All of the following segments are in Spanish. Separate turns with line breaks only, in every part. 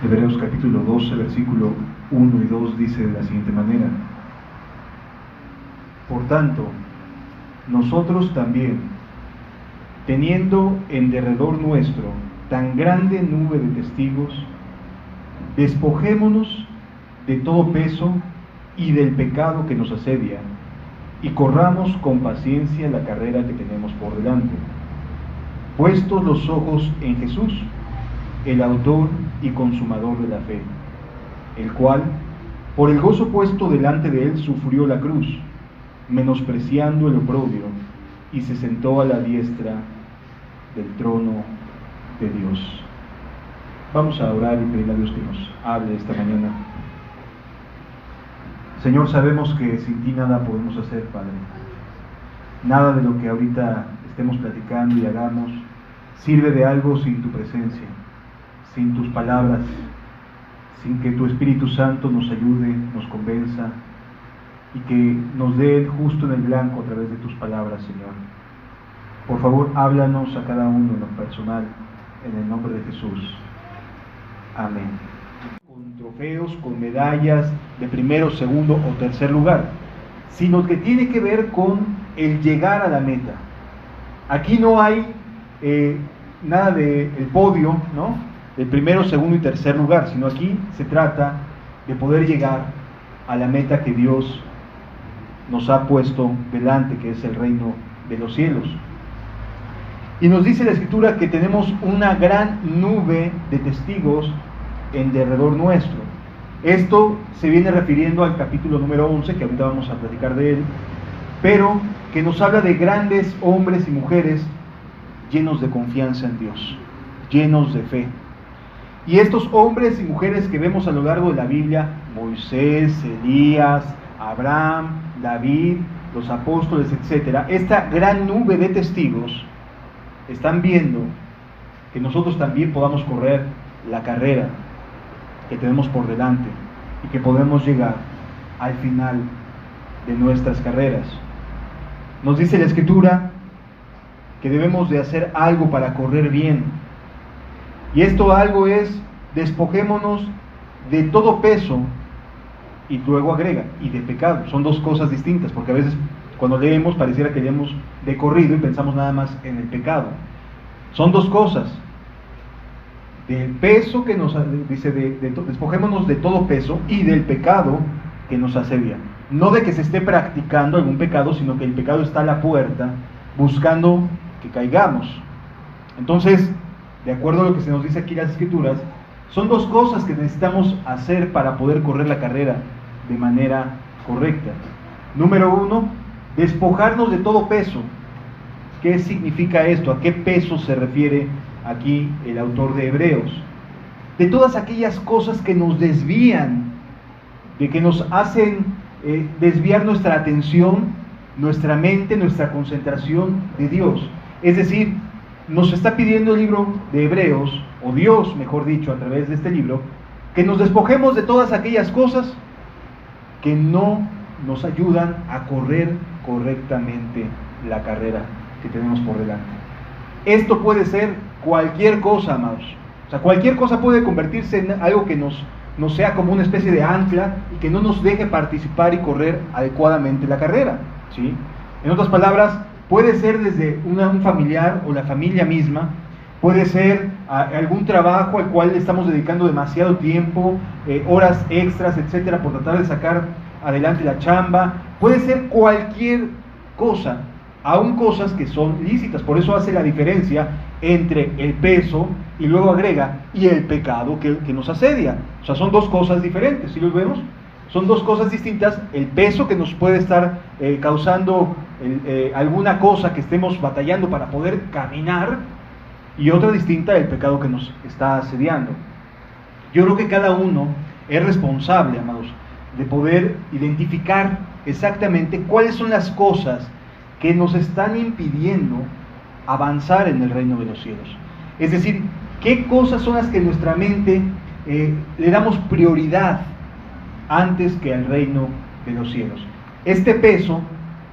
Hebreos capítulo 12, versículo 1 y 2 dice de la siguiente manera: Por tanto, nosotros también, teniendo en derredor nuestro tan grande nube de testigos, despojémonos de todo peso y del pecado que nos asedia, y corramos con paciencia la carrera que tenemos por delante, puestos los ojos en Jesús, el autor y consumador de la fe, el cual, por el gozo puesto delante de él, sufrió la cruz, menospreciando el oprobio, y se sentó a la diestra del trono de Dios. Vamos a orar y pedir a Dios que nos hable esta mañana. Señor, sabemos que sin ti nada podemos hacer, Padre. Nada de lo que ahorita estemos platicando y hagamos sirve de algo sin tu presencia, sin tus palabras, sin que tu Espíritu Santo nos ayude, nos convenza y que nos dé justo en el blanco a través de tus palabras, Señor. Por favor, háblanos a cada uno en lo personal, en el nombre de Jesús. Amén. Con trofeos, con medallas de primero, segundo o tercer lugar, sino que tiene que ver con el llegar a la meta. Aquí no hay nada del podio, ¿no?, del primero, segundo y tercer lugar, sino aquí se trata de poder llegar a la meta que Dios nos ha puesto delante, que es el reino de los cielos. Y nos dice la Escritura que tenemos una gran nube de testigos en derredor nuestro. Esto se viene refiriendo al capítulo número 11, que ahorita vamos a platicar de él, pero que nos habla de grandes hombres y mujeres llenos de confianza en Dios, llenos de fe. Y estos hombres y mujeres que vemos a lo largo de la Biblia, Moisés, Elías, Abraham, David, los apóstoles, etc., esta gran nube de testigos están viendo que nosotros también podamos correr la carrera que tenemos por delante y que podemos llegar al final de nuestras carreras. Nos dice la Escritura que debemos de hacer algo para correr bien. Y esto algo es: despojémonos de todo peso, y luego agrega, y de pecado. Son dos cosas distintas, porque a veces cuando leemos pareciera que leemos de corrido y pensamos nada más en el pecado. Son dos cosas: del peso que nos dice, despojémonos de todo peso, y del pecado que nos asedia. No de que se esté practicando algún pecado, sino que el pecado está a la puerta buscando que caigamos. Entonces, de acuerdo a lo que se nos dice aquí en las Escrituras, son dos cosas que necesitamos hacer para poder correr la carrera de manera correcta. Número uno, despojarnos de todo peso. ¿Qué significa esto? ¿A qué peso se refiere aquí el autor de Hebreos? De todas aquellas cosas que nos desvían, de que nos hacen desviar nuestra atención, nuestra mente, nuestra concentración de Dios. Es decir, nos está pidiendo el libro de Hebreos, o Dios, mejor dicho, a través de este libro, que nos despojemos de todas aquellas cosas que no nos ayudan a correr correctamente la carrera que tenemos por delante. Esto puede ser cualquier cosa, amados. O sea, cualquier cosa puede convertirse en algo que nos sea como una especie de ancla y que no nos deje participar y correr adecuadamente la carrera, ¿sí? En otras palabras, puede ser desde un familiar o la familia misma, puede ser algún trabajo al cual le estamos dedicando demasiado tiempo, horas extras, etcétera, por tratar de sacar adelante la chamba. Puede ser cualquier cosa, aún cosas que son lícitas. Por eso hace la diferencia entre el peso y luego agrega, y el pecado que nos asedia. O sea, son dos cosas diferentes, ¿sí lo vemos? Son dos cosas distintas: el peso que nos puede estar causando alguna cosa que estemos batallando para poder caminar, y otra distinta, el pecado que nos está asediando. Yo creo que cada uno es responsable, amados, de poder identificar exactamente cuáles son las cosas que nos están impidiendo avanzar en el reino de los cielos. Es decir, qué cosas son las que en nuestra mente le damos prioridad antes que al reino de los cielos. Este peso,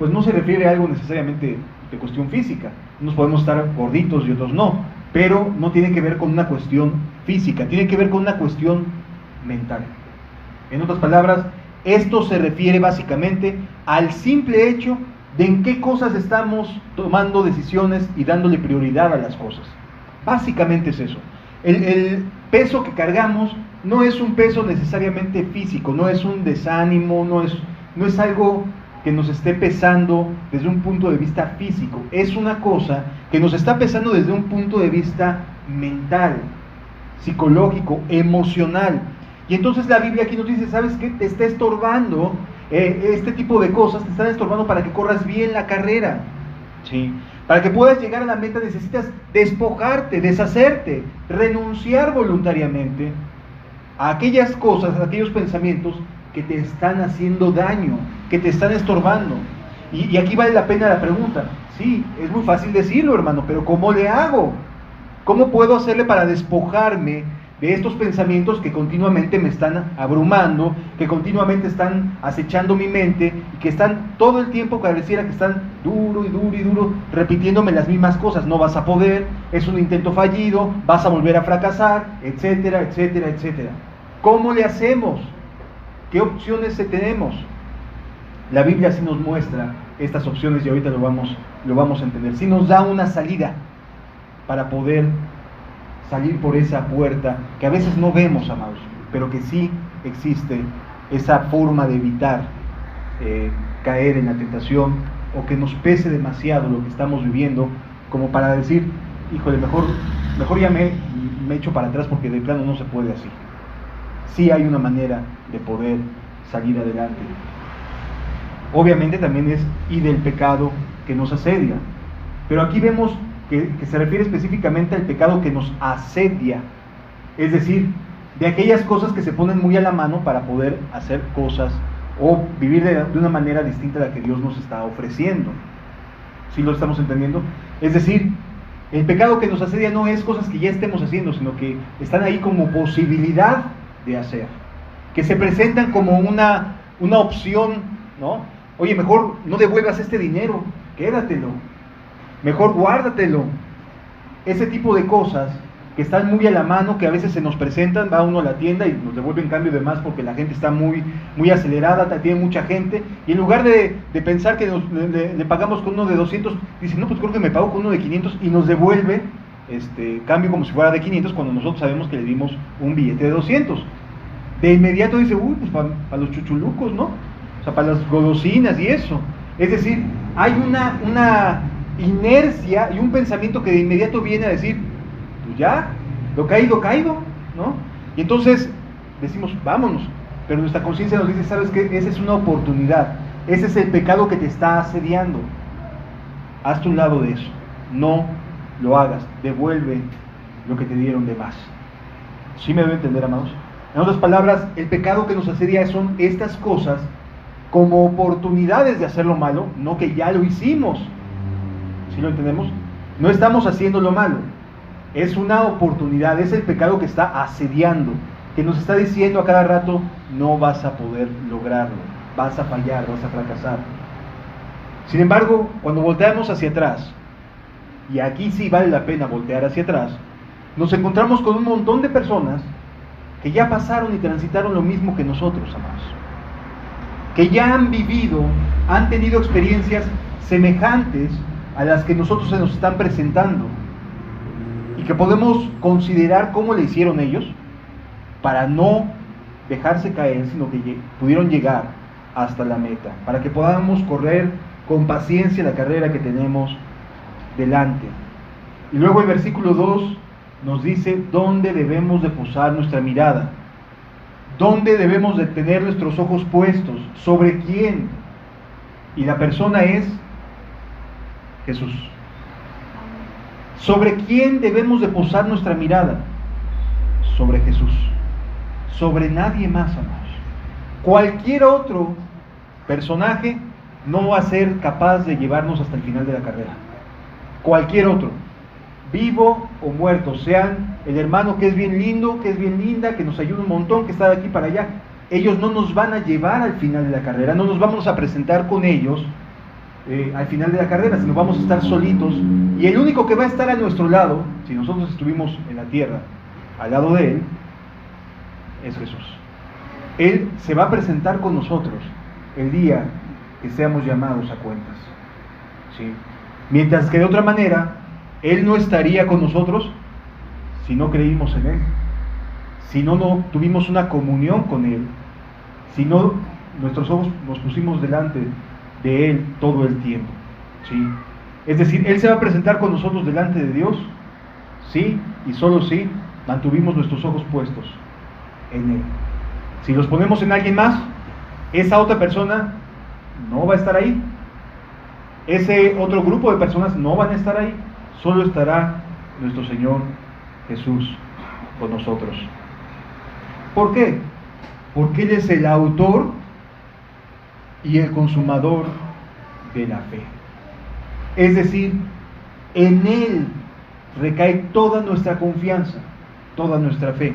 pues no se refiere a algo necesariamente de cuestión física. Unos podemos estar gorditos y otros no, pero no tiene que ver con una cuestión física, tiene que ver con una cuestión mental. En otras palabras, esto se refiere básicamente al simple hecho de en qué cosas estamos tomando decisiones y dándole prioridad a las cosas. Básicamente es eso. El peso que cargamos no es un peso necesariamente físico, no es un desánimo, no es algo que nos esté pesando desde un punto de vista físico, es una cosa que nos está pesando desde un punto de vista mental, psicológico, emocional. Y entonces la Biblia aquí nos dice, ¿sabes qué? Te está estorbando, este tipo de cosas te están estorbando para que corras bien la carrera, ¿sí? Para que puedas llegar a la meta necesitas despojarte, deshacerte, renunciar voluntariamente a aquellas cosas, a aquellos pensamientos que te están haciendo daño, que te están estorbando. Y aquí vale la pena la pregunta. Sí, es muy fácil decirlo, hermano, pero ¿cómo le hago? ¿Cómo puedo hacerle para despojarme de estos pensamientos que continuamente me están abrumando, que continuamente están acechando mi mente y que están todo el tiempo, pareciera que están duro y duro y duro, repitiéndome las mismas cosas? No vas a poder, es un intento fallido, vas a volver a fracasar, etcétera, etcétera, etcétera. ¿Cómo le hacemos? ¿Qué opciones tenemos? La Biblia sí nos muestra estas opciones y ahorita lo vamos a entender. Sí nos da una salida para poder salir por esa puerta que a veces no vemos, amados, pero que sí existe esa forma de evitar caer en la tentación o que nos pese demasiado lo que estamos viviendo, como para decir, híjole, mejor ya me echo para atrás porque de plano no se puede así. Sí hay una manera de poder salir adelante. Obviamente también es y del pecado que nos asedia, pero aquí vemos que se refiere específicamente al pecado que nos asedia, es decir, de aquellas cosas que se ponen muy a la mano para poder hacer cosas o vivir de una manera distinta a la que Dios nos está ofreciendo. ¿Sí lo estamos entendiendo? Es decir, el pecado que nos asedia no es cosas que ya estemos haciendo, sino que están ahí como posibilidad de hacer, que se presentan como una opción, ¿no? Oye, mejor no devuelvas este dinero, quédatelo, mejor guárdatelo. Ese tipo de cosas que están muy a la mano, que a veces se nos presentan, va uno a la tienda y nos devuelven cambio de más porque la gente está muy acelerada, tiene mucha gente, y en lugar de pensar que le pagamos con uno de 200, dice, no, pues creo que me pago con uno de 500 y nos devuelve cambio como si fuera de 500 cuando nosotros sabemos que le dimos un billete de 200. De inmediato dice, uy, pues para los chuchulucos, ¿no? O sea, para las golosinas y eso. Es decir, hay una inercia y un pensamiento que de inmediato viene a decir, pues ya, lo caído, ¿no? Y entonces decimos, vámonos, pero nuestra conciencia nos dice, ¿sabes qué? Esa es una oportunidad, ese es el pecado que te está asediando. Hazte un lado de eso, no lo hagas, devuelve lo que te dieron de más. ¿Sí me debe entender, amados? En otras palabras, el pecado que nos asedia son estas cosas como oportunidades de hacer lo malo, no que ya lo hicimos. ¿Sí lo entendemos? No estamos haciendo lo malo, es una oportunidad, es el pecado que está asediando, que nos está diciendo a cada rato, no vas a poder lograrlo, vas a fallar, vas a fracasar. Sin embargo, cuando volteamos hacia atrás, y aquí sí vale la pena voltear hacia atrás, nos encontramos con un montón de personas que ya pasaron y transitaron lo mismo que nosotros, amados, que ya han vivido, han tenido experiencias semejantes a las que nosotros se nos están presentando y que podemos considerar cómo le hicieron ellos para no dejarse caer, sino que pudieron llegar hasta la meta, para que podamos correr con paciencia la carrera que tenemos delante. Y luego el versículo 2 nos dice dónde debemos de posar nuestra mirada, dónde debemos de tener nuestros ojos puestos, sobre quién, y la persona es Jesús. ¿Sobre quién debemos de posar nuestra mirada? Sobre Jesús, sobre nadie más, amados. Cualquier otro personaje no va a ser capaz de llevarnos hasta el final de la carrera. Cualquier otro, vivo o muerto, sean el hermano que es bien lindo, que es bien linda, que nos ayuda un montón, que está de aquí para allá, ellos no nos van a llevar al final de la carrera, no nos vamos a presentar con ellos al final de la carrera, sino vamos a estar solitos, y el único que va a estar a nuestro lado, si nosotros estuvimos en la tierra, al lado de Él, es Jesús. Él se va a presentar con nosotros el día que seamos llamados a cuentas, ¿sí? Mientras que de otra manera, Él no estaría con nosotros si no creímos en Él, si no tuvimos una comunión con Él, si no nuestros ojos nos pusimos delante de Él todo el tiempo, ¿sí? Es decir, Él se va a presentar con nosotros delante de Dios, sí, y solo si mantuvimos nuestros ojos puestos en Él. Si los ponemos en alguien más, esa otra persona no va a estar ahí. Ese otro grupo de personas no van a estar ahí. Solo estará nuestro Señor Jesús con nosotros. ¿Por qué? Porque Él es el autor y el consumador de la fe. Es decir, en Él recae toda nuestra confianza, toda nuestra fe,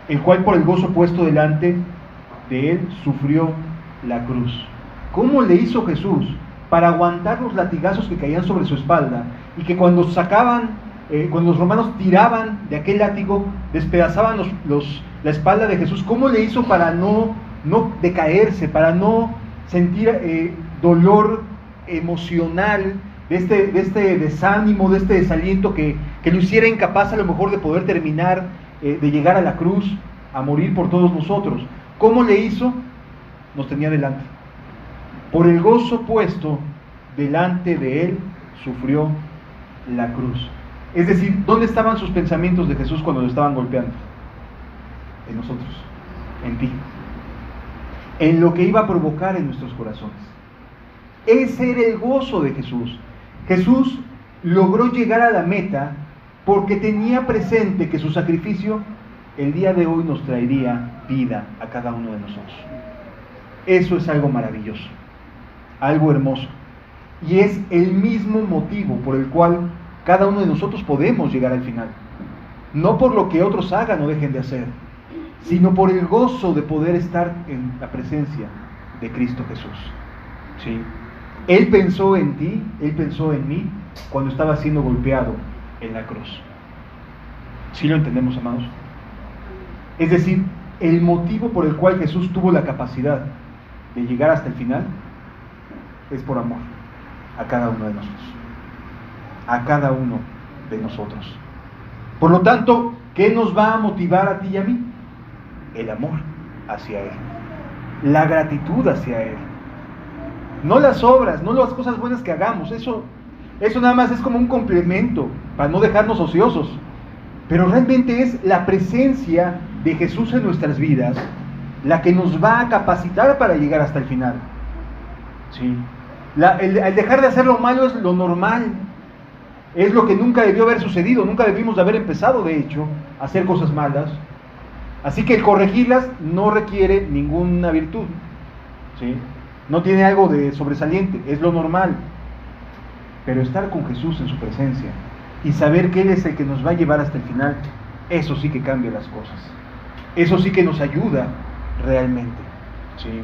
el cual por el gozo puesto delante de Él sufrió la cruz. ¿Cómo le hizo Jesús para aguantar los latigazos que caían sobre su espalda y que cuando cuando los romanos tiraban de aquel látigo, despedazaban la espalda de Jesús? ¿Cómo le hizo para no decaerse, para no sentir dolor emocional de este desánimo, de este desaliento que lo hiciera incapaz a lo mejor de poder terminar, de llegar a la cruz, a morir por todos nosotros? ¿Cómo le hizo? Nos tenía delante. Por el gozo puesto delante de Él, sufrió la cruz. Es decir, ¿dónde estaban sus pensamientos de Jesús cuando lo estaban golpeando? En nosotros, en ti, en lo que iba a provocar en nuestros corazones. Ese era el gozo de Jesús. Jesús logró llegar a la meta porque tenía presente que su sacrificio el día de hoy nos traería vida a cada uno de nosotros. Eso es algo maravilloso, algo hermoso, y es el mismo motivo por el cual cada uno de nosotros podemos llegar al final. No por lo que otros hagan o dejen de hacer, sino por el gozo de poder estar en la presencia de Cristo Jesús, ¿sí? Él pensó en ti, Él pensó en mí cuando estaba siendo golpeado en la cruz. ¿Sí lo entendemos, amados? Es decir, el motivo por el cual Jesús tuvo la capacidad de llegar hasta el final es por amor a cada uno de nosotros. A cada uno de nosotros. Por lo tanto, ¿qué nos va a motivar a ti y a mí? El amor hacia Él, la gratitud hacia Él. No las obras, no las cosas buenas que hagamos, eso nada más es como un complemento para no dejarnos ociosos. Pero realmente es la presencia de Jesús en nuestras vidas la que nos va a capacitar para llegar hasta el final, ¿sí? El dejar de hacer lo malo es lo normal, es lo que nunca debió haber sucedido, nunca debimos de haber empezado, de hecho, a hacer cosas malas. Así que el corregirlas no requiere ninguna virtud, ¿sí? No tiene algo de sobresaliente, es lo normal. Pero estar con Jesús en su presencia y saber que Él es el que nos va a llevar hasta el final, eso sí que cambia las cosas. Eso sí que nos ayuda realmente, ¿sí?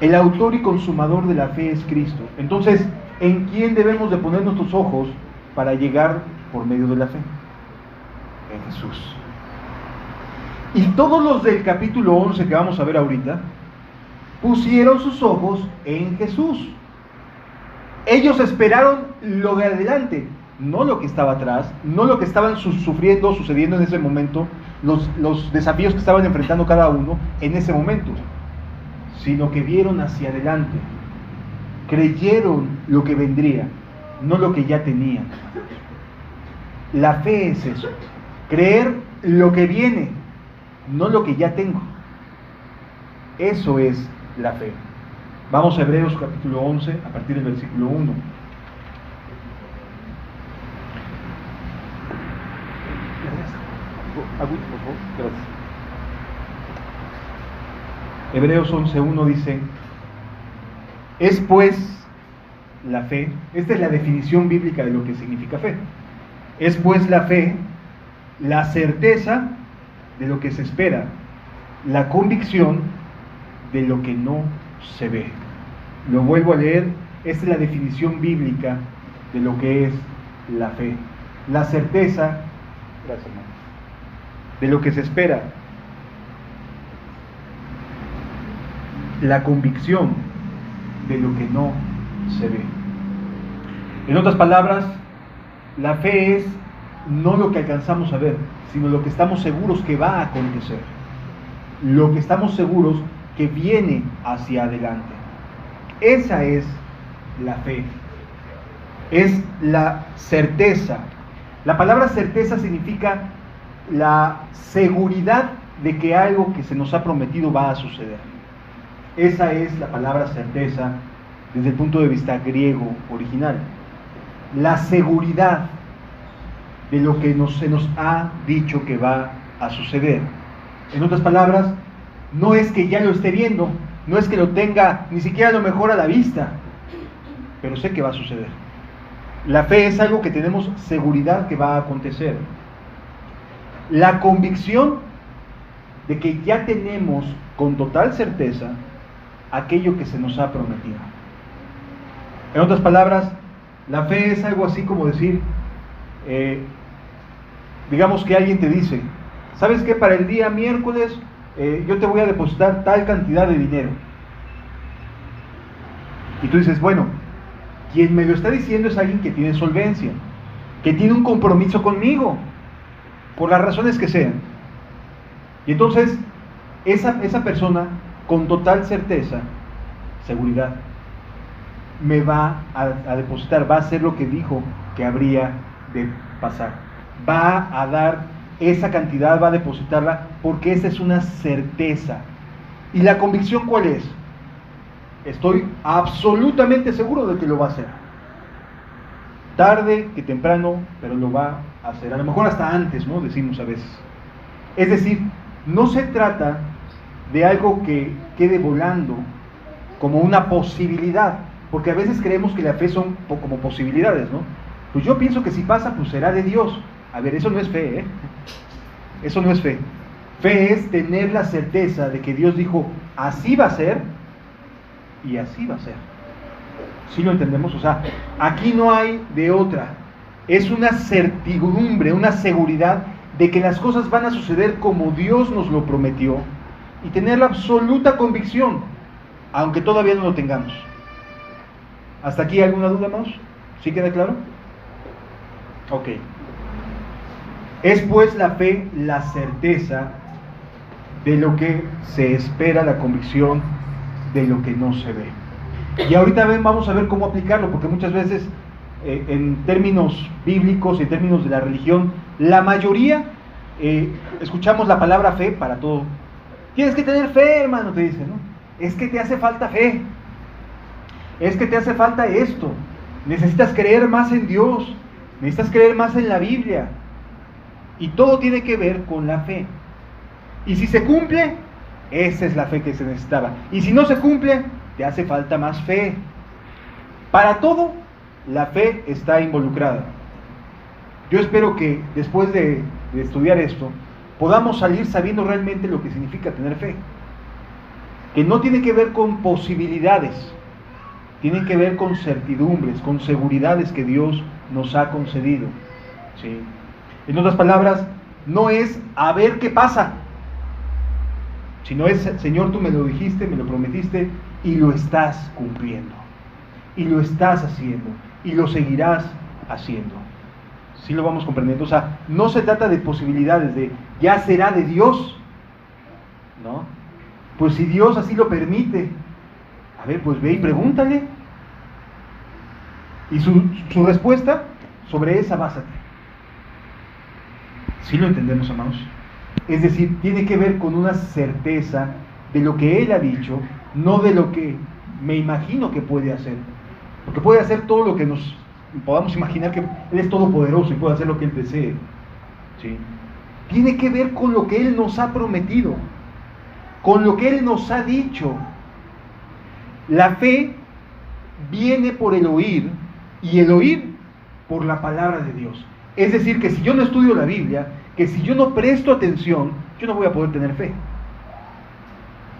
El autor y consumador de la fe es Cristo. Entonces, ¿en quién debemos de poner nuestros ojos para llegar por medio de la fe? En Jesús. Y todos los del capítulo 11 que vamos a ver ahorita, pusieron sus ojos en Jesús. Ellos esperaron lo de adelante, no lo que estaba atrás, no lo que estaban sucediendo en ese momento, los desafíos que estaban enfrentando cada uno en ese momento, sino que vieron hacia adelante, creyeron lo que vendría, no lo que ya tenían. La fe es eso, creer lo que viene, no lo que ya tengo. Eso es la fe. Vamos a Hebreos capítulo 11, a partir del versículo 1. Gracias. Hebreos 11:1 dice: es pues la fe, esta es la definición bíblica de lo que significa fe. Es pues la fe, la certeza de lo que se espera, la convicción de lo que no se ve. Lo vuelvo a leer. Esta es la definición bíblica de lo que es la fe. La certeza, gracias, hermano, de lo que se espera. La convicción de lo que no se ve. En otras palabras, la fe es no lo que alcanzamos a ver, sino lo que estamos seguros que va a acontecer. Lo que estamos seguros que viene hacia adelante. Esa es la fe. Es la certeza. La palabra certeza significa la seguridad de que algo que se nos ha prometido va a suceder. Esa es la palabra certeza desde el punto de vista griego original. La seguridad de lo que se nos ha dicho que va a suceder. En otras palabras, no es que ya lo esté viendo, no es que lo tenga ni siquiera a lo mejor a la vista, pero sé que va a suceder. La fe es algo que tenemos seguridad que va a acontecer. La convicción de que ya tenemos con total certeza aquello que se nos ha prometido. En otras palabras, la fe es algo así como decir, digamos que alguien te dice, ¿sabes qué? Para el día miércoles yo te voy a depositar tal cantidad de dinero. Y tú dices, bueno, quien me lo está diciendo es alguien que tiene solvencia, que tiene un compromiso conmigo, por las razones que sean. Y entonces, esa persona, con total certeza, seguridad, me va a depositar, va a hacer lo que dijo que habría de pasar. Va a dar esa cantidad, va a depositarla, porque esa es una certeza. ¿Y la convicción cuál es? Estoy absolutamente seguro de que lo va a hacer. Tarde que temprano, pero lo va a hacer. A lo mejor hasta antes, ¿no? Decimos a veces. Es decir, no se trata de algo que quede volando como una posibilidad, porque a veces creemos que la fe son como posibilidades, ¿no? Pues yo pienso que si pasa, pues será de Dios. A ver, eso no es fe, ¿eh? Eso no es fe. Fe es tener la certeza de que Dios dijo, así va a ser, y así va a ser. ¿Sí lo entendemos? O sea, aquí no hay de otra. Es una certidumbre, una seguridad de que las cosas van a suceder como Dios nos lo prometió, y tener la absoluta convicción, aunque todavía no lo tengamos. ¿Hasta aquí alguna duda más? ¿Sí queda claro? Ok. Es pues la fe la certeza de lo que se espera, la convicción de lo que no se ve. Y ahorita vamos a ver cómo aplicarlo, porque muchas veces en términos bíblicos, en términos de la religión, la mayoría escuchamos la palabra fe para todo. Tienes que tener fe, hermano, te dicen, ¿no? Es que te hace falta fe. Es que te hace falta esto. Necesitas creer más en Dios. Necesitas creer más en la Biblia. Y todo tiene que ver con la fe. Y si se cumple, esa es la fe que se necesitaba. Y si no se cumple, te hace falta más fe. Para todo, la fe está involucrada. Yo espero que después de estudiar esto, podamos salir sabiendo realmente lo que significa tener fe. Que no tiene que ver con posibilidades, tiene que ver con certidumbres, con seguridades que Dios nos ha concedido. ¿Sí? En otras palabras, no es a ver qué pasa, sino es, Señor, tú me lo dijiste, me lo prometiste, y lo estás cumpliendo, y lo estás haciendo, y lo seguirás haciendo. ¿Sí lo vamos comprendiendo? O sea, no se trata de posibilidades, de ya será de Dios, ¿no? Pues si Dios así lo permite, a ver, pues ve y pregúntale. Y su respuesta, sobre esa básate. ¿Sí lo entendemos, amados? Es decir, tiene que ver con una certeza de lo que Él ha dicho, no de lo que me imagino que puede hacer. Porque puede hacer todo lo que nos podamos imaginar, que Él es todopoderoso y puede hacer lo que Él desee. ¿Sí? Tiene que ver con lo que Él nos ha prometido, con lo que Él nos ha dicho. La fe viene por el oír, y el oír por la palabra de Dios. Es decir, que si yo no estudio la Biblia, que si yo no presto atención, yo no voy a poder tener fe.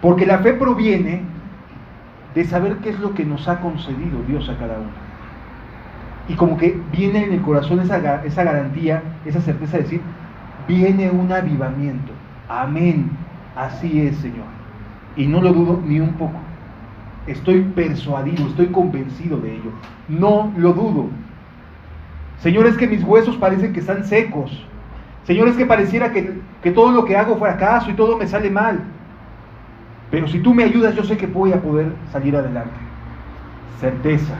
Porque la fe proviene de saber qué es lo que nos ha concedido Dios a cada uno. Y como que viene en el corazón esa garantía, esa certeza de decir, viene un avivamiento. Amén, así es, Señor. Y no lo dudo ni un poco. Estoy persuadido, estoy convencido de ello. No lo dudo. Señor, es que mis huesos parecen que están secos. Señor, es que pareciera que todo lo que hago fracaso y todo me sale mal. Pero si tú me ayudas, yo sé que voy a poder salir adelante. Certeza.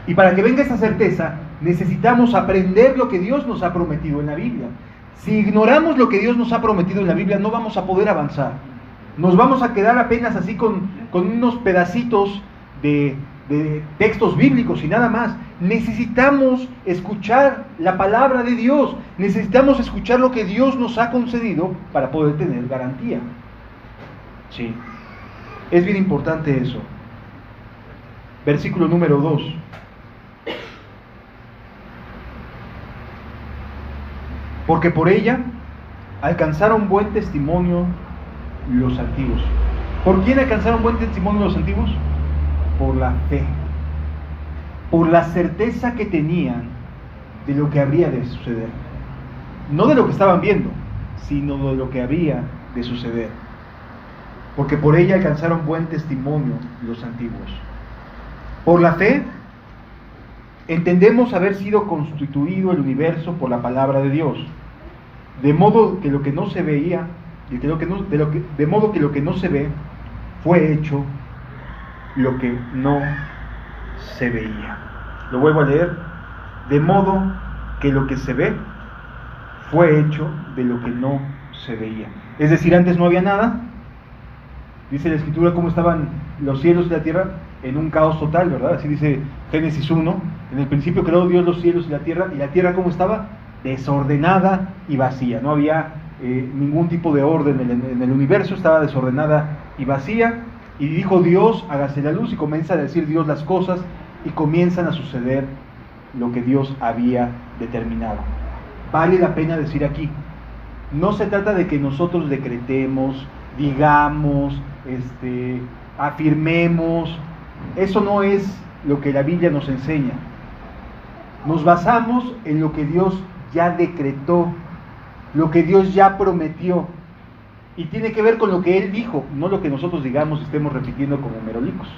Y para que venga esa certeza, necesitamos aprender lo que Dios nos ha prometido en la Biblia. Si ignoramos lo que Dios nos ha prometido en la Biblia, no vamos a poder avanzar. Nos vamos a quedar apenas así con unos pedacitos de textos bíblicos y nada más. Necesitamos escuchar la palabra de Dios. Necesitamos escuchar lo que Dios nos ha concedido para poder tener garantía. Sí, es bien importante eso. Versículo número 2. Porque por ella alcanzaron buen testimonio los antiguos. ¿Por quién alcanzaron buen testimonio los antiguos? Por la fe. Por la certeza que tenían de lo que habría de suceder. No de lo que estaban viendo, sino de lo que había de suceder. Porque por ella alcanzaron buen testimonio los antiguos. Por la fe entendemos haber sido constituido el universo por la palabra de Dios, de modo que lo que no se veía, de modo que lo que no se ve fue hecho lo que no se veía. Lo vuelvo a leer. De modo que lo que se ve fue hecho de lo que no se veía. Es decir, antes no había nada. Dice la Escritura cómo estaban los cielos y la tierra en un caos total, ¿verdad? Así dice Génesis 1. En el principio creó Dios los cielos y la tierra ¿cómo estaba? Desordenada y vacía. No había ningún tipo de orden en el universo, estaba desordenada y vacía. Y dijo Dios, hágase la luz, y comienza a decir Dios las cosas, y comienzan a suceder lo que Dios había determinado. Vale la pena decir aquí, no se trata de que nosotros decretemos, digamos, afirmemos. Eso no es lo que la Biblia nos enseña. Nos basamos en lo que Dios ya decretó, lo que Dios ya prometió, y tiene que ver con lo que Él dijo, no lo que nosotros digamos y estemos repitiendo como merolicos.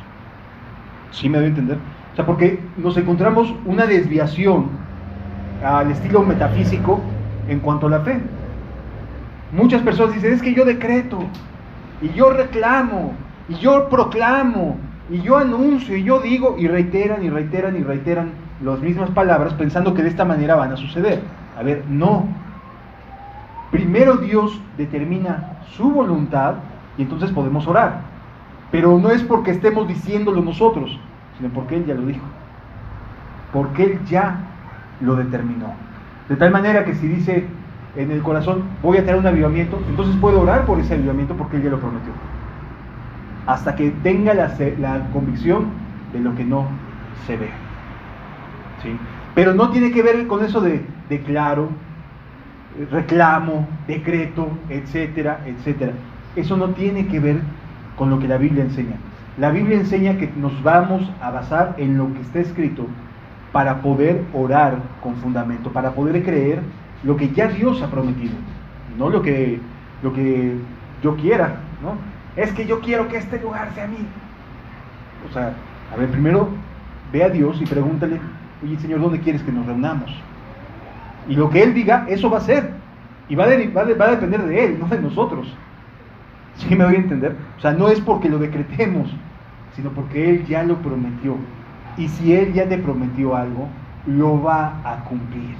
¿Sí me doy a entender? O sea, porque nos encontramos una desviación al estilo metafísico en cuanto a la fe. Muchas personas dicen, es que yo decreto, y yo reclamo, y yo proclamo, y yo anuncio, y yo digo, y reiteran las mismas palabras pensando que de esta manera van a suceder. A ver, no. Primero Dios determina su voluntad y entonces podemos orar. Pero no es porque estemos diciéndolo nosotros, sino porque Él ya lo dijo. Porque Él ya lo determinó. De tal manera que si dice en el corazón, voy a tener un avivamiento, entonces puedo orar por ese avivamiento porque Él ya lo prometió. Hasta que tenga la convicción de lo que no se ve. ¿Sí? Pero no tiene que ver con eso de declaro, reclamo, decreto, etcétera, etcétera. Eso no tiene que ver con lo que la Biblia enseña. La Biblia enseña que nos vamos a basar en lo que está escrito para poder orar con fundamento, para poder creer lo que ya Dios ha prometido, no lo que yo quiera, ¿no? Es que yo quiero que este lugar sea mío. O sea, a ver, primero ve a Dios y pregúntale, oye, Señor, ¿dónde quieres que nos reunamos? Y lo que Él diga, eso va a ser. Y va a depender de Él, no de nosotros. ¿Sí me voy a entender? O sea, no es porque lo decretemos, sino porque Él ya lo prometió. Y si Él ya te prometió algo, lo va a cumplir.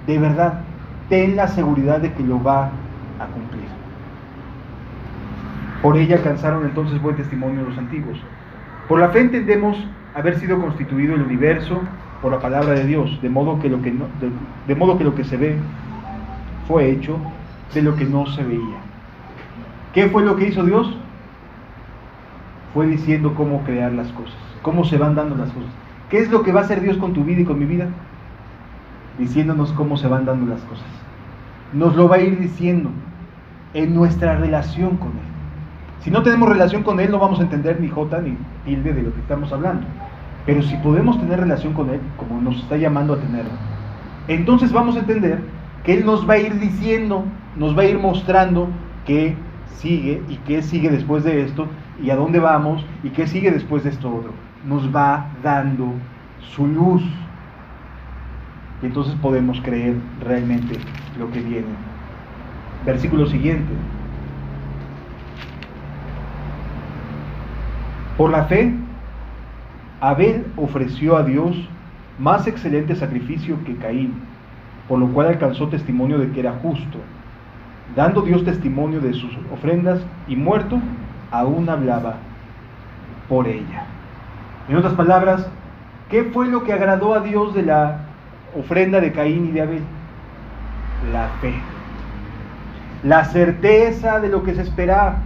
De verdad, ten la seguridad de que lo va a cumplir. Por ella alcanzaron entonces buen testimonio los antiguos. Por la fe entendemos haber sido constituido el universo por la palabra de Dios, de modo que lo que se ve fue hecho de lo que no se veía. ¿Qué fue lo que hizo Dios? Fue diciendo cómo crear las cosas, cómo se van dando las cosas. ¿Qué es lo que va a hacer Dios con tu vida y con mi vida? Diciéndonos cómo se van dando las cosas. Nos lo va a ir diciendo en nuestra relación con Él. Si no tenemos relación con Él, no vamos a entender ni jota ni tilde de lo que estamos hablando. Pero si podemos tener relación con Él, como nos está llamando a tenerlo, entonces vamos a entender que Él nos va a ir diciendo, nos va a ir mostrando qué sigue y qué sigue después de esto, y a dónde vamos y qué sigue después de esto otro. Nos va dando su luz. Y entonces podemos creer realmente lo que viene. Versículo siguiente. Por la fe, Abel ofreció a Dios más excelente sacrificio que Caín, por lo cual alcanzó testimonio de que era justo. Dando Dios testimonio de sus ofrendas, y muerto, aún hablaba por ella. En otras palabras, ¿qué fue lo que agradó a Dios de la ofrenda de Caín y de Abel? La fe. La certeza de lo que se esperaba,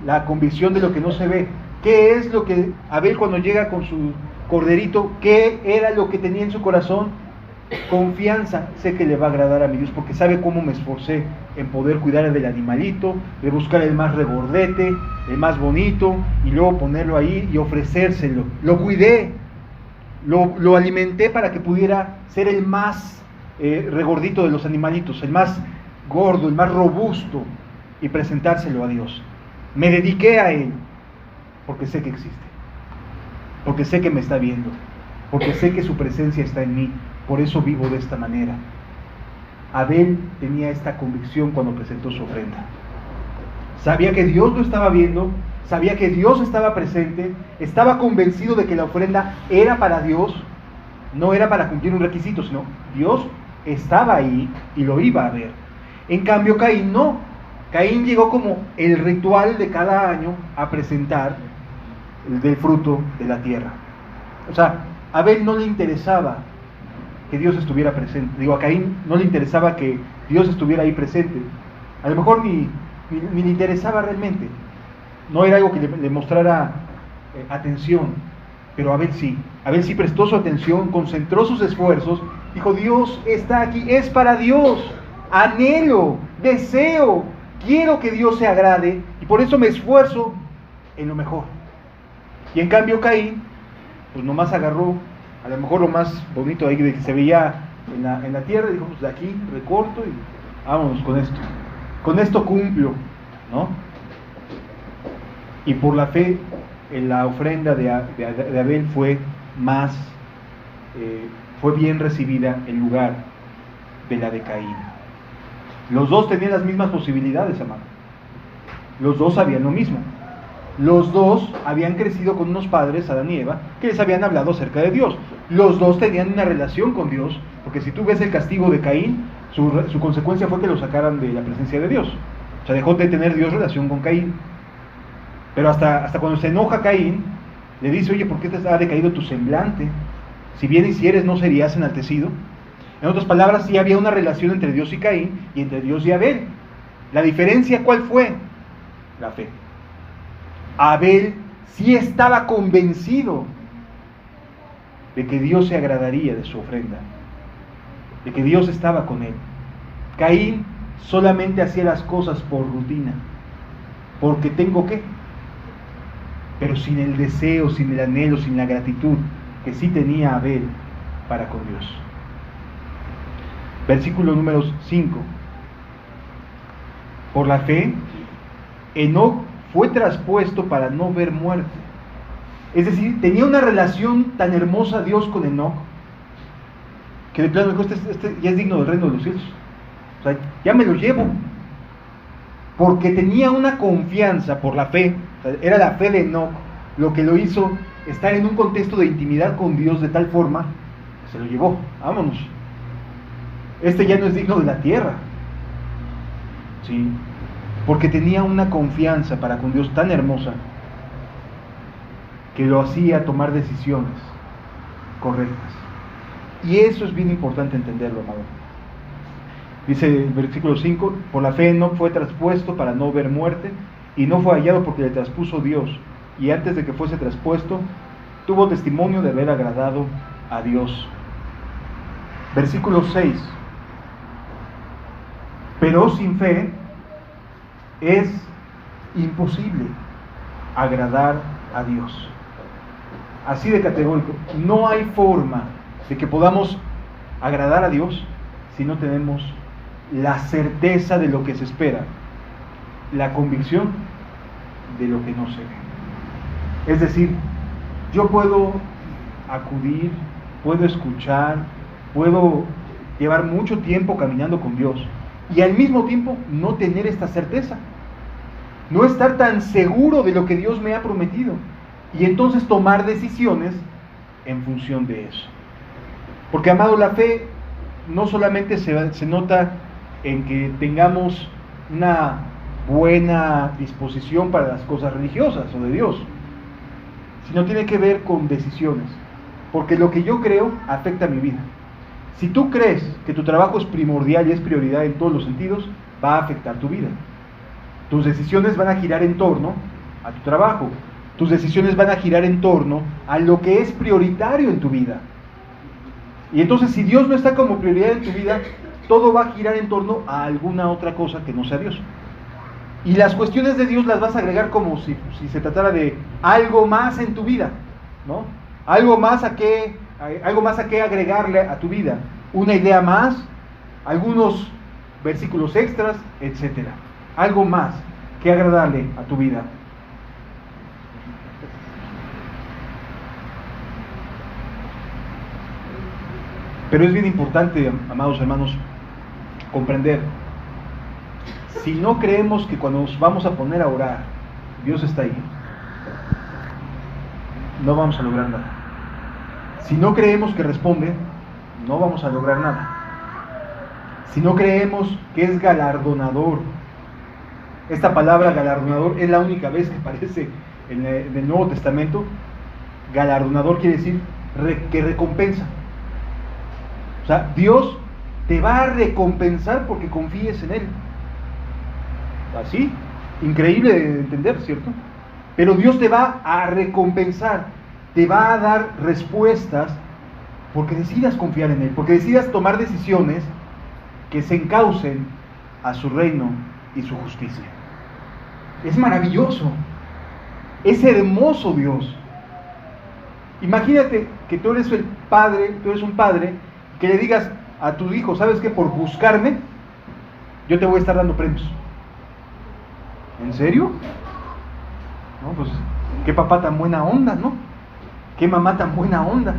la convicción de lo que no se ve. ¿Qué es lo que Abel, cuando llega con su corderito, qué era lo que tenía en su corazón? Confianza. Sé que le va a agradar a mi Dios, porque sabe cómo me esforcé en poder cuidar del animalito, de buscar el más regordete, el más bonito, y luego ponerlo ahí y ofrecérselo. Lo cuidé, lo alimenté para que pudiera ser el más regordito de los animalitos, el más gordo, el más robusto, y presentárselo a Dios. Me dediqué a Él, porque sé que existe, porque sé que me está viendo, porque sé que su presencia está en mí. Por eso vivo de esta manera. Abel tenía esta convicción cuando presentó su ofrenda. Sabía que Dios lo estaba viendo, sabía que Dios estaba presente, estaba convencido de que la ofrenda era para Dios, no era para cumplir un requisito, sino Dios estaba ahí y lo iba a ver. En cambio, Caín no. Caín llegó como el ritual de cada año a presentar del fruto de la tierra. O sea, a Abel no le interesaba que Dios estuviera presente. A Caín no le interesaba que Dios estuviera ahí presente. A lo mejor ni le interesaba realmente. No era algo que le mostrara atención. Pero Abel sí. Abel sí prestó su atención, concentró sus esfuerzos. Dijo, Dios está aquí, es para Dios. Anhelo, deseo, quiero que Dios se agrade. Y por eso me esfuerzo en lo mejor. Y en cambio Caín, pues nomás agarró a lo mejor lo más bonito ahí de que se veía en la tierra, y dijo, pues de aquí recorto y vámonos con esto cumplo, ¿no? Y por la fe, en la ofrenda de Abel fue bien recibida en lugar de la de Caín. Los dos tenían las mismas posibilidades, amado. Los dos sabían lo mismo. Los dos habían crecido con unos padres, Adán y Eva, que les habían hablado acerca de Dios. Los dos tenían una relación con Dios, porque si tú ves el castigo de Caín, su consecuencia fue que lo sacaran de la presencia de Dios. O sea, dejó de tener Dios relación con Caín. Pero hasta cuando se enoja Caín, le dice, oye, ¿por qué te ha decaído tu semblante? Si bien hicieres, ¿no serías enaltecido? En otras palabras, sí había una relación entre Dios y Caín, y entre Dios y Abel. La diferencia, ¿cuál fue? La fe. Abel sí estaba convencido de que Dios se agradaría de su ofrenda, de que Dios estaba con él. Caín solamente hacía las cosas por rutina, porque tengo que, pero sin el deseo, sin el anhelo, sin la gratitud que sí tenía Abel para con Dios. Versículo número 5. Por la fe, Enoc fue traspuesto para no ver muerte. Es decir, tenía una relación tan hermosa Dios con Enoc, que de plano dijo, este ya es digno del reino de los cielos. O sea, ya me lo llevo. Porque tenía una confianza por la fe. O sea, era la fe de Enoc lo que lo hizo estar en un contexto de intimidad con Dios de tal forma que se lo llevó. Vámonos. Este ya no es digno de la tierra. ¿Sí? Porque tenía una confianza para con Dios tan hermosa que lo hacía tomar decisiones correctas. Y eso es bien importante entenderlo, amado. Dice el versículo 5, por la fe no fue traspuesto para no ver muerte, y no fue hallado porque le traspuso Dios, y antes de que fuese traspuesto, tuvo testimonio de haber agradado a Dios. Versículo 6, pero sin fe es imposible agradar a Dios. Así de categórico. No hay forma de que podamos agradar a Dios si no tenemos la certeza de lo que se espera, la convicción de lo que no se ve. Es decir, yo puedo acudir, puedo escuchar, puedo llevar mucho tiempo caminando con Dios y al mismo tiempo no tener esta certeza, no estar tan seguro de lo que Dios me ha prometido y entonces tomar decisiones en función de eso. Porque, amado, la fe no solamente se nota en que tengamos una buena disposición para las cosas religiosas o de Dios, sino tiene que ver con decisiones, porque lo que yo creo afecta mi vida. Si tú crees que tu trabajo es primordial y es prioridad en todos los sentidos, va a afectar tu vida. Tus decisiones van a girar en torno a tu trabajo, tus decisiones van a girar en torno a lo que es prioritario en tu vida. Y entonces, si Dios no está como prioridad en tu vida, todo va a girar en torno a alguna otra cosa que no sea Dios. Y las cuestiones de Dios las vas a agregar como si se tratara de algo más en tu vida, ¿no? Algo más a qué agregarle a tu vida. Una idea más, algunos versículos extras, etcétera. Algo más que agradarle a tu vida. Pero es bien importante, amados hermanos, comprender. Si no creemos que cuando nos vamos a poner a orar, Dios está ahí, no vamos a lograr nada. Si no creemos que responde, no vamos a lograr nada. Si no creemos que es galardonador, esta palabra galardonador es la única vez que aparece en el Nuevo Testamento. Galardonador quiere decir que recompensa. O sea, Dios te va a recompensar porque confíes en Él. Así, increíble de entender, ¿cierto? Pero Dios te va a recompensar, te va a dar respuestas porque decidas confiar en Él, porque decidas tomar decisiones que se encaucen a su reino y su justicia. Es maravilloso, es hermoso Dios. Imagínate que tú eres un padre, que le digas a tu hijo, ¿sabes qué? Por buscarme, yo te voy a estar dando premios. ¿En serio? No, pues, qué papá tan buena onda, ¿no? Qué mamá tan buena onda.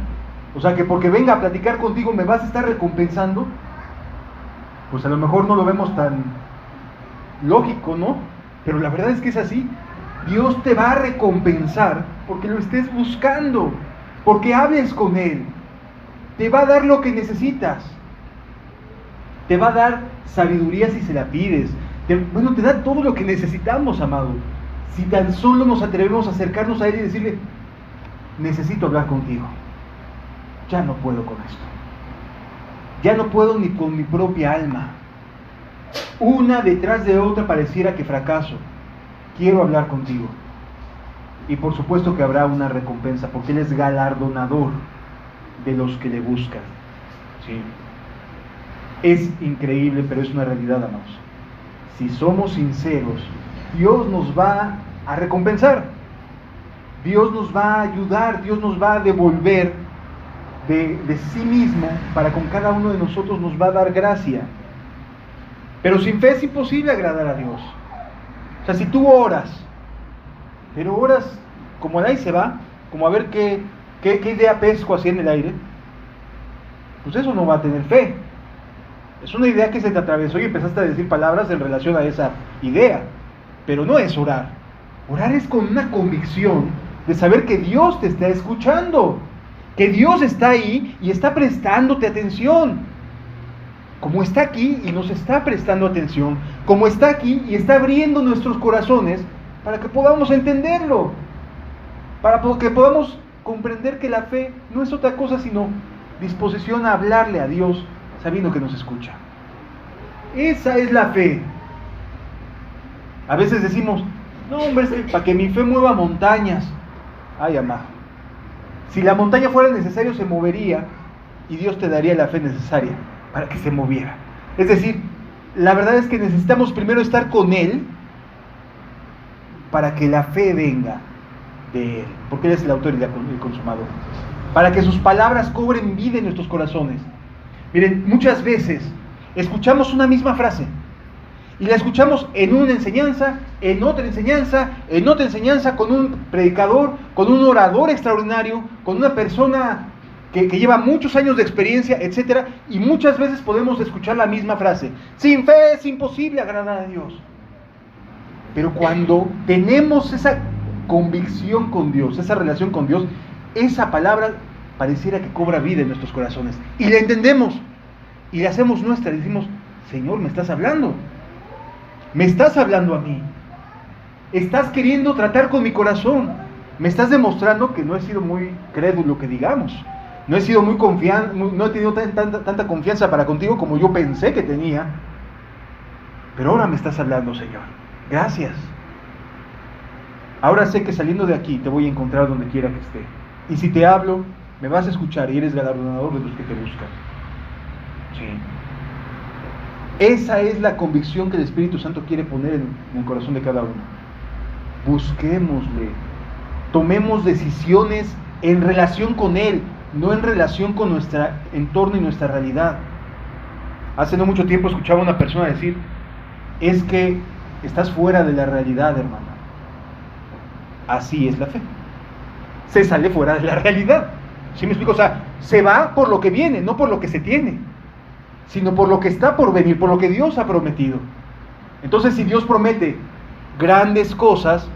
O sea, que porque venga a platicar contigo me vas a estar recompensando. Pues a lo mejor no lo vemos tan lógico, ¿no? Pero la verdad es que es así. Dios te va a recompensar porque lo estés buscando, porque hables con Él. Te va a dar lo que necesitas. Te va a dar sabiduría si se la pides. Te da todo lo que necesitamos, amado. Si tan solo nos atrevemos a acercarnos a Él y decirle, necesito hablar contigo. Ya no puedo con esto. Ya no puedo ni con mi propia alma. Una detrás de otra pareciera que fracaso. Quiero hablar contigo. Y por supuesto que habrá una recompensa, porque Él es galardonador de los que le buscan. ¿Sí? Es increíble, pero es una realidad, amados. Si somos sinceros, Dios nos va a recompensar. Dios nos va a ayudar, Dios nos va a devolver de sí mismo para con cada uno de nosotros, nos va a dar gracia. Pero sin fe es imposible agradar a Dios. O sea, si tú oras, pero oras como al aire se va, como a ver qué idea pesco así en el aire, pues eso no va a tener fe. Es una idea que se te atravesó y empezaste a decir palabras en relación a esa idea, pero no es orar. Orar es con una convicción de saber que Dios te está escuchando, que Dios está ahí y está prestándote atención, como está aquí y nos está prestando atención, como está aquí y está abriendo nuestros corazones para que podamos entenderlo, para que podamos comprender que la fe no es otra cosa sino disposición a hablarle a Dios sabiendo que nos escucha. Esa es la fe. A veces decimos, no hombre, es que para que mi fe mueva montañas. Ay, amado, si la montaña fuera necesario se movería y Dios te daría la fe necesaria para que se moviera. Es decir, la verdad es que necesitamos primero estar con Él, para que la fe venga de Él, porque Él es el autor y el consumador, para que sus palabras cobren vida en nuestros corazones. Miren, muchas veces escuchamos una misma frase y la escuchamos en una enseñanza, en otra enseñanza, en otra enseñanza, con un predicador, con un orador extraordinario, con una persona que lleva muchos años de experiencia, etc. Y muchas veces podemos escuchar la misma frase: sin fe es imposible agradar a Dios. Pero cuando tenemos esa convicción con Dios, esa relación con Dios, esa palabra pareciera que cobra vida en nuestros corazones. Y la entendemos, y la hacemos nuestra, y decimos: Señor, me estás hablando. Me estás hablando a mí. Estás queriendo tratar con mi corazón. Me estás demostrando que no he sido muy crédulo, que digamos. No he sido muy confiante, no he tenido tanta confianza para contigo como yo pensé que tenía. Pero ahora me estás hablando, Señor. Gracias. Ahora sé que saliendo de aquí te voy a encontrar donde quiera que esté. Y si te hablo, me vas a escuchar y eres galardonador de los que te buscan. Sí. Esa es la convicción que el Espíritu Santo quiere poner en el corazón de cada uno. Busquémosle. Tomemos decisiones en relación con Él, no en relación con nuestro entorno y nuestra realidad. Hace no mucho tiempo escuchaba a una persona decir: es que estás fuera de la realidad, hermano. Así es la fe. Se sale fuera de la realidad. ¿Sí me explico? O sea, se va por lo que viene, no por lo que se tiene, sino por lo que está por venir, por lo que Dios ha prometido. Entonces, si Dios promete grandes cosas,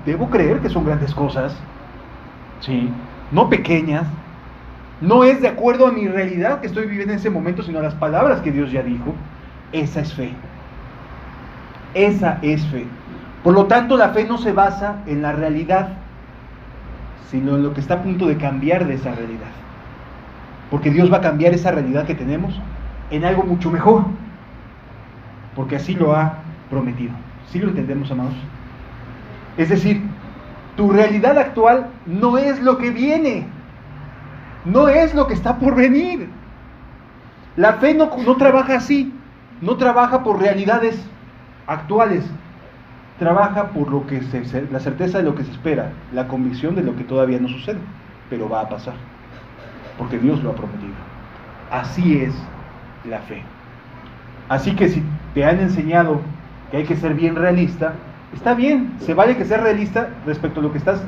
debo creer que son grandes cosas, ¿sí? No pequeñas. No es de acuerdo a mi realidad que estoy viviendo en ese momento, sino a las palabras que Dios ya dijo. Esa es fe. Esa es fe. Por lo tanto, la fe no se basa en la realidad, sino en lo que está a punto de cambiar de esa realidad. Porque Dios va a cambiar esa realidad que tenemos en algo mucho mejor, porque así lo ha prometido. ¿Sí lo entendemos, amados? Es decir, tu realidad actual no es lo que viene, no es lo que está por venir. La fe no trabaja así, no trabaja por realidades actuales, trabaja por lo que la certeza de lo que se espera, la convicción de lo que todavía no sucede, pero va a pasar, porque Dios lo ha prometido. Así es la fe. Así que si te han enseñado que hay que ser bien realista, está bien, se vale que seas realista respecto a lo que estás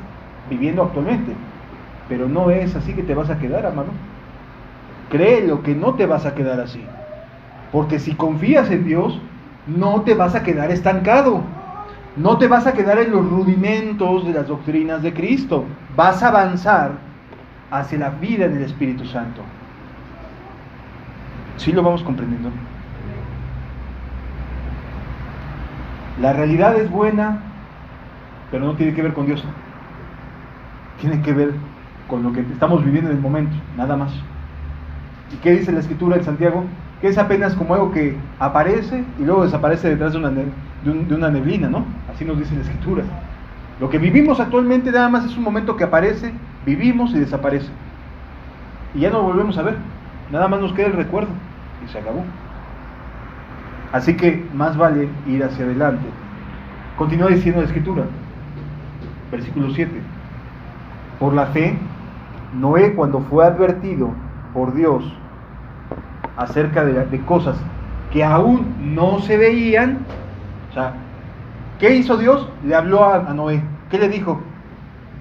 viviendo actualmente, pero no es así que te vas a quedar, amado. Créelo que no te vas a quedar así, porque si confías en Dios, no te vas a quedar estancado, no te vas a quedar en los rudimentos de las doctrinas de Cristo, vas a avanzar hacia la vida en el Espíritu Santo. ¿Sí lo vamos comprendiendo? La realidad es buena, pero no tiene que ver con Dios. Tiene que ver con lo que estamos viviendo en el momento, nada más. ¿Y qué dice la Escritura en Santiago? Que es apenas como algo que aparece y luego desaparece detrás de una neblina, ¿no? Así nos dice la Escritura. Lo que vivimos actualmente nada más es un momento que aparece, vivimos y desaparece. Y ya no lo volvemos a ver. Nada más nos queda el recuerdo y se acabó. Así que más vale ir hacia adelante. Continúa diciendo la Escritura, versículo 7. Por la fe, Noé, cuando fue advertido por Dios acerca de cosas que aún no se veían, o sea, ¿qué hizo Dios? Le habló a Noé. ¿Qué le dijo?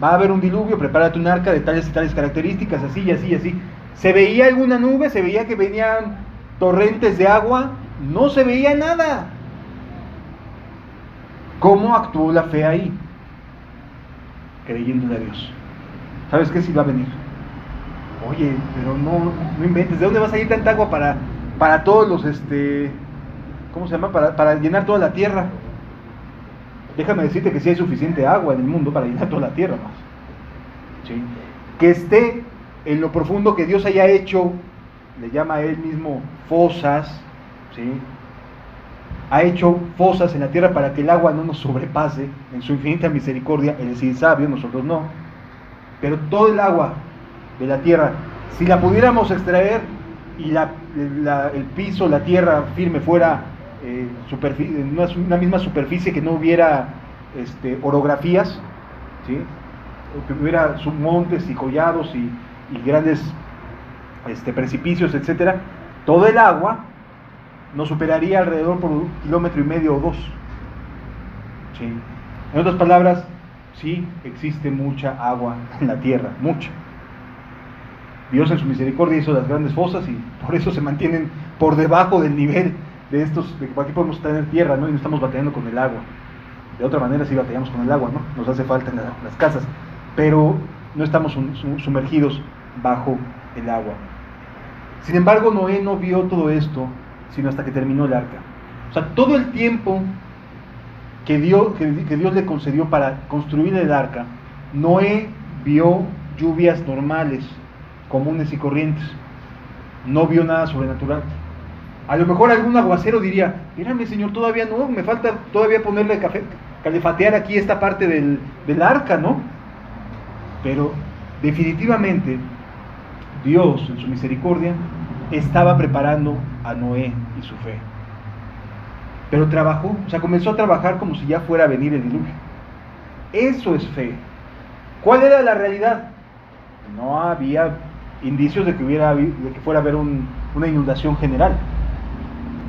Va a haber un diluvio, prepárate un arca de tales y tales características, así y así y así. ¿Se veía alguna nube? ¿Se veía que venían torrentes de agua? No se veía nada. ¿Cómo actuó la fe ahí? Creyéndole a Dios. ¿Sabes qué? Si va a venir. Oye, pero no inventes. ¿De dónde va a salir tanta agua para todos los, ¿cómo se llama? Para llenar toda la tierra? Déjame decirte que sí hay suficiente agua en el mundo para llenar toda la tierra más. ¿Sí? Que esté en lo profundo, que Dios haya hecho, le llama a Él mismo fosas, ¿sí? Ha hecho fosas en la tierra para que el agua no nos sobrepase en su infinita misericordia. Él es sabio, nosotros no. Pero todo el agua de la tierra, si la pudiéramos extraer y el piso, la tierra firme fuera en una misma superficie, que no hubiera orografías, ¿sí? Que hubiera montes y collados y grandes precipicios, etcétera, todo el agua no superaría alrededor por 1,5 kilómetros o 2. ¿Sí? En otras palabras, sí existe mucha agua en la tierra, mucha. Dios en su misericordia hizo las grandes fosas y por eso se mantienen por debajo del nivel de estos, de que aquí podemos tener tierra, ¿no? Y no estamos batallando con el agua. De otra manera sí batallamos con el agua, ¿no? Nos hace falta en las casas, pero no estamos sumergidos bajo el agua. Sin embargo, Noé no vio todo esto sino hasta que terminó el arca. O sea, todo el tiempo que Dios le concedió para construir el arca, Noé vio lluvias normales, comunes y corrientes. No vio nada sobrenatural. A lo mejor algún aguacero diría: mírame, Señor, todavía no, me falta todavía ponerle calefatear aquí esta parte del arca, ¿no? Pero definitivamente Dios, en su misericordia, estaba preparando a Noé y su fe. Pero trabajó, o sea, comenzó a trabajar como si ya fuera a venir el diluvio. Eso es fe. ¿Cuál era la realidad? No había indicios de que fuera a haber una inundación general.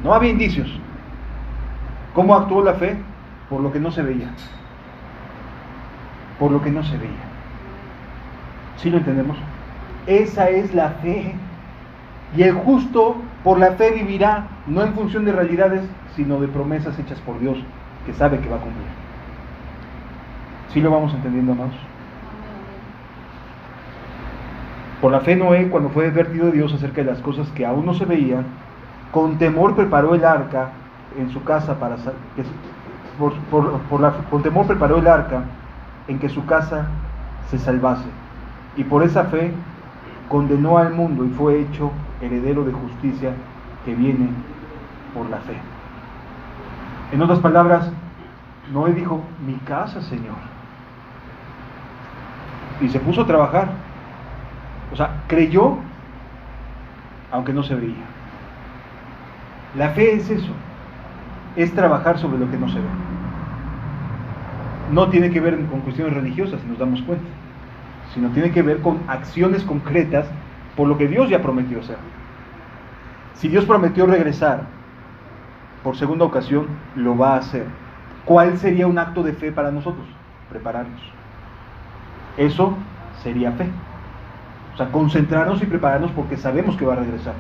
No había indicios. ¿Cómo actuó la fe? Por lo que no se veía. Por lo que no se veía. ¿Sí lo entendemos? Esa es la fe. Y el justo por la fe vivirá, no en función de realidades, sino de promesas hechas por Dios, que sabe que va a cumplir. ¿Sí lo vamos entendiendo, amados? Por la fe Noé, cuando fue advertido de Dios acerca de las cosas que aún no se veían, con temor preparó el arca en su casa con temor preparó el arca en que su casa se salvase. Y por esa fe condenó al mundo y fue hecho heredero de justicia que viene por la fe. En otras palabras, Noé dijo: mi casa, Señor. Y se puso a trabajar. O sea, creyó aunque no se veía. La fe es eso, es trabajar sobre lo que no se ve. No tiene que ver con cuestiones religiosas, si nos damos cuenta, sino tiene que ver con acciones concretas por lo que Dios ya prometió hacer. Si Dios prometió regresar por segunda ocasión, lo va a hacer. ¿Cuál sería un acto de fe para nosotros? Prepararnos. Eso sería fe. O sea, concentrarnos y prepararnos porque sabemos que va a regresar.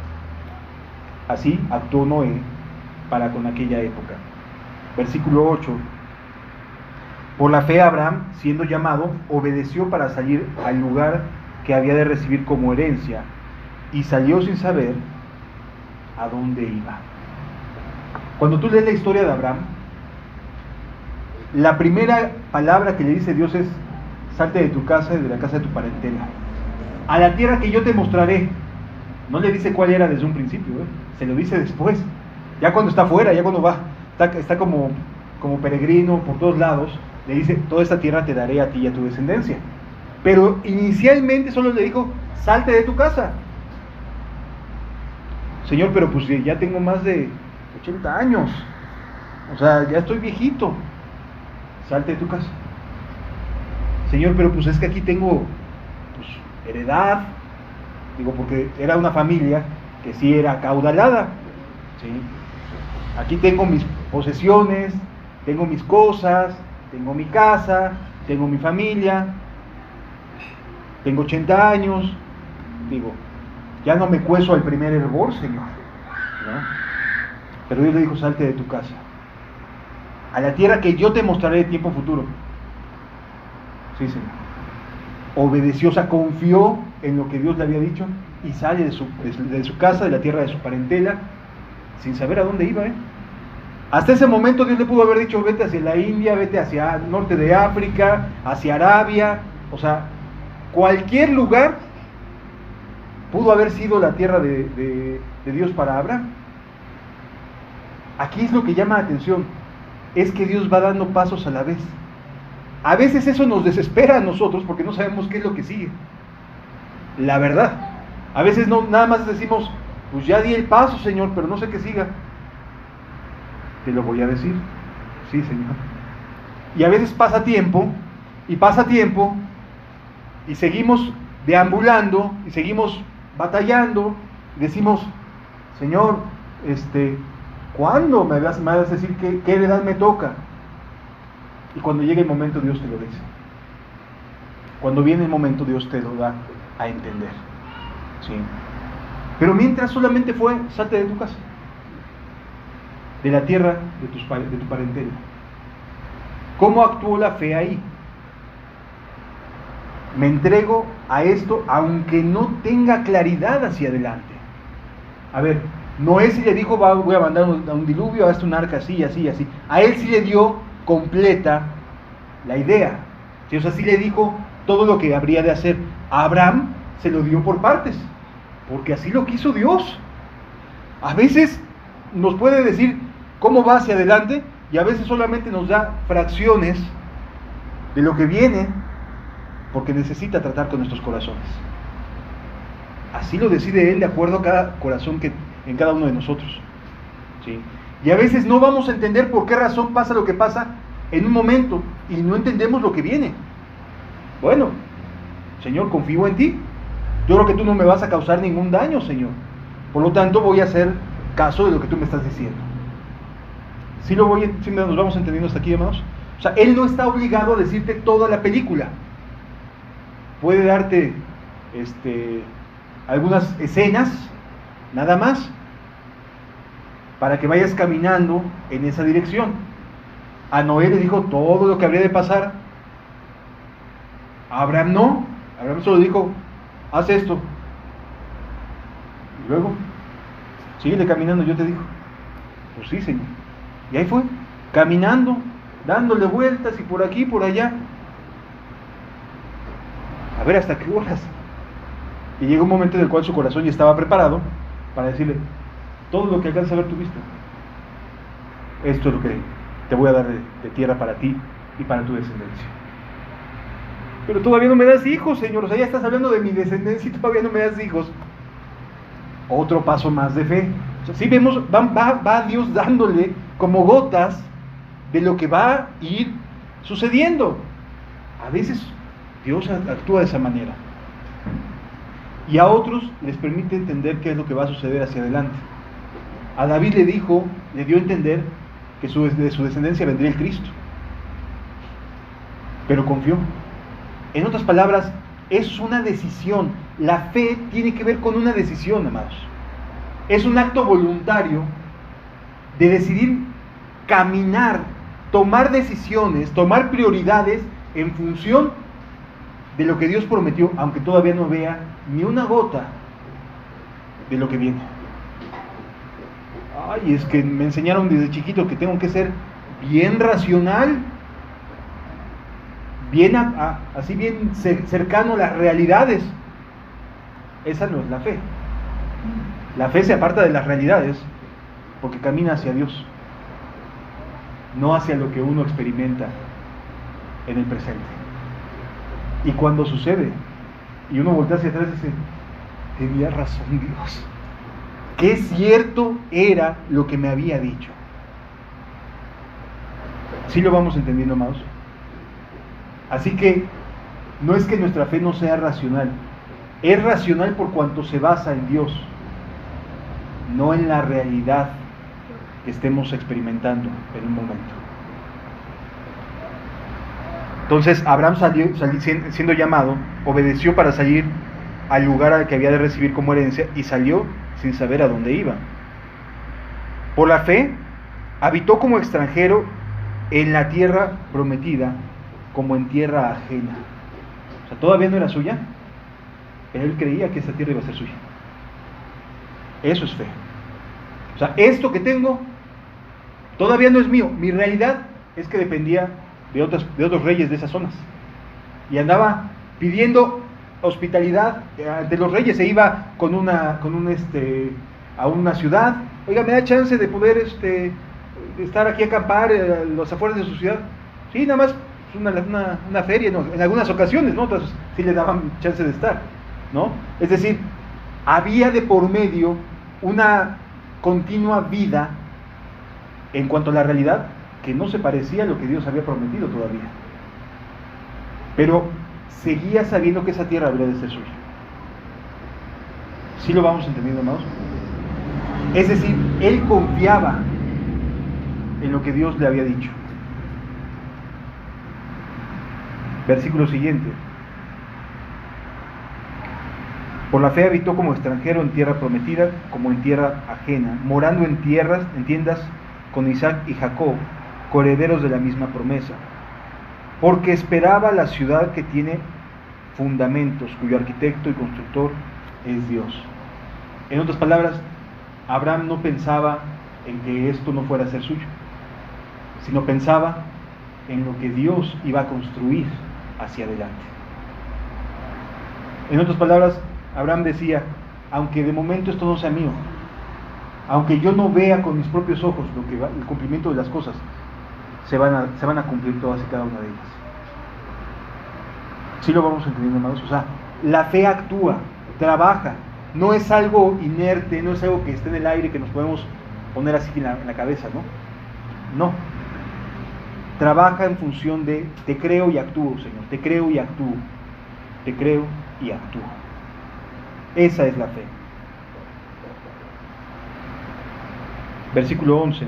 Así actuó Noé para con aquella época. Versículo 8. Por la fe Abraham, siendo llamado, obedeció para salir al lugar que había de recibir como herencia, y salió sin saber a dónde iba. Cuando tú lees la historia de Abraham, la primera palabra que le dice Dios es: salte de tu casa y de la casa de tu parentela, a la tierra que yo te mostraré. No le dice cuál era desde un principio, se lo dice después, ya cuando está afuera, ya cuando está como peregrino por todos lados. Le dice: toda esta tierra te daré a ti y a tu descendencia. Pero inicialmente solo le dijo: salte de tu casa. Señor, pero pues ya tengo más de 80 años, o sea, ya estoy viejito. Salte de tu casa. Señor, pero pues es que aquí tengo heredad. Digo, porque era una familia que sí era acaudalada, ¿sí? Aquí tengo mis posesiones, tengo mis cosas, tengo mi casa, tengo mi familia, tengo 80 años. Digo, ya no me cuezo al primer hervor, Señor, ¿no? Pero Dios le dijo: salte de tu casa, a la tierra que yo te mostraré de tiempo futuro. Sí, Señor. Obedeció, o sea, confió en lo que Dios le había dicho y sale de su casa, de la tierra de su parentela, sin saber a dónde iba, Hasta ese momento Dios le pudo haber dicho: vete hacia la India, vete hacia el norte de África, hacia Arabia, o sea, cualquier lugar pudo haber sido la tierra de Dios para Abraham. Aquí es lo que llama la atención, es que Dios va dando pasos a la vez. A veces eso nos desespera a nosotros porque no sabemos qué es lo que sigue. La verdad, a veces no, nada más decimos: pues ya di el paso, Señor, pero no sé qué siga. te lo voy a decir. Sí, Señor. Y a veces pasa tiempo, y seguimos deambulando, y seguimos batallando, y decimos, Señor, ¿cuándo me vas a decir qué edad me toca? Y cuando llega el momento, Dios te lo dice. Cuando viene el momento, Dios te lo da a entender. ¿Sí? Pero mientras solamente fue, salte de tu casa, de la tierra de tu parentela. ¿Cómo actuó la fe ahí? Me entrego a esto aunque no tenga claridad hacia adelante. A ver, Noé sí le dijo, voy a mandar a un diluvio, hazte un arca así, así, así. A él sí le dio completa la idea. ¿Sí? O sea, sí le dijo todo lo que habría de hacer. A Abraham se lo dio por partes, porque así lo quiso Dios. A veces nos puede decir cómo va hacia adelante, y a veces solamente nos da fracciones de lo que viene, porque necesita tratar con nuestros corazones. Así lo decide Él de acuerdo a cada corazón que en cada uno de nosotros. ¿Sí? Y a veces no vamos a entender por qué razón pasa lo que pasa en un momento, y no entendemos lo que viene. Bueno, Señor, confío en ti. Yo creo que tú no me vas a causar ningún daño, Señor. Por lo tanto, voy a hacer caso de lo que tú me estás diciendo. ¿Sí nos vamos entendiendo hasta aquí, hermanos? O sea, Él no está obligado a decirte toda la película. Puede darte algunas escenas, nada más, para que vayas caminando en esa dirección. A Noé le dijo todo lo que habría de pasar. A Abraham no. Abraham solo dijo, haz esto. Y luego, síguele caminando, yo te digo. Pues sí, Señor. Y ahí fue, caminando, dándole vueltas y por aquí, por allá. A ver hasta qué horas. Y llegó un momento en el cual su corazón ya estaba preparado para decirle, todo lo que alcanzas a ver tu vista, esto es lo que te voy a dar de tierra para ti y para tu descendencia. Pero todavía no me das hijos, Señor. O sea, ya estás hablando de mi descendencia y todavía no me das hijos. Otro paso más de fe. O sea, sí vemos, va Dios dándole como gotas de lo que va a ir sucediendo. A veces Dios actúa de esa manera. Y a otros les permite entender qué es lo que va a suceder hacia adelante. A David le dio a entender que de su descendencia vendría el Cristo. Pero confió. En otras palabras, es una decisión. La fe tiene que ver con una decisión, amados. Es un acto voluntario de decidir caminar, tomar decisiones, tomar prioridades en función de lo que Dios prometió, aunque todavía no vea ni una gota de lo que viene. Ay, es que me enseñaron desde chiquito que tengo que ser bien racional, bien así bien cercano a las realidades. Esa no es la fe. La fe se aparta de las realidades porque camina hacia Dios, no hacia lo que uno experimenta en el presente. Y cuando sucede y uno voltea hacia atrás y dice, tenía razón Dios, qué cierto era lo que me había dicho. ¿Sí lo vamos entendiendo, amados? Así que no es que nuestra fe no sea racional, es racional por cuanto se basa en Dios, no en la realidad que estemos experimentando en un momento. Entonces Abraham siendo llamado, obedeció para salir al lugar al que había de recibir como herencia y salió sin saber a dónde iba. Por la fe, habitó como extranjero en la tierra prometida, como en tierra ajena. O sea, todavía no era suya, pero él creía que esa tierra iba a ser suya. Eso es fe. O sea, esto que tengo todavía no es mío. Mi realidad es que dependía de otros reyes de esas zonas. Y andaba pidiendo hospitalidad ante los reyes. Se iba a una ciudad. Oiga, ¿me da chance de poder estar aquí a acampar en los afueras de su ciudad? Sí, nada más una feria, ¿no? En algunas ocasiones, ¿no? Otras sí le daban chance de estar, ¿no? Es decir, había de por medio una continua vida en cuanto a la realidad, que no se parecía a lo que Dios había prometido todavía. Pero seguía sabiendo que esa tierra habría de ser suya. ¿Sí lo vamos entendiendo, amados? Es decir, él confiaba en lo que Dios le había dicho. Versículo siguiente. Por la fe habitó como extranjero en tierra prometida, como en tierra ajena, morando en tiendas con Isaac y Jacob, coherederos de la misma promesa, porque esperaba la ciudad que tiene fundamentos, cuyo arquitecto y constructor es Dios. En otras palabras, Abraham no pensaba en que esto no fuera a ser suyo, sino pensaba en lo que Dios iba a construir hacia adelante. En otras palabras, Abraham decía, aunque de momento esto no sea mío, aunque yo no vea con mis propios ojos lo que el cumplimiento de las cosas, se van a cumplir todas y cada una de ellas. ¿Sí lo vamos entendiendo, amados? O sea, la fe actúa, trabaja, no es algo inerte, no es algo que esté en el aire, que nos podemos poner así en la cabeza, ¿no? No. Trabaja en función de, te creo y actúo, Señor, te creo y actúo, te creo y actúo. Esa es la fe. Versículo 11.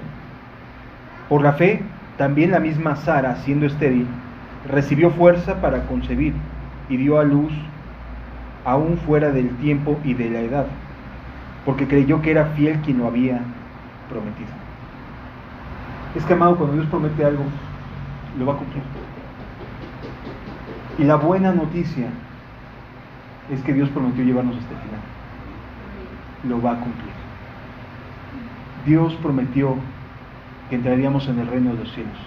Por la fe, también la misma Sara, siendo estéril, recibió fuerza para concebir y dio a luz aún fuera del tiempo y de la edad, porque creyó que era fiel quien lo había prometido. Es que, amado, cuando Dios promete algo, lo va a cumplir. Y la buena noticia es que Dios prometió llevarnos hasta el final. Lo va a cumplir. Dios prometió que entraríamos en el reino de los cielos.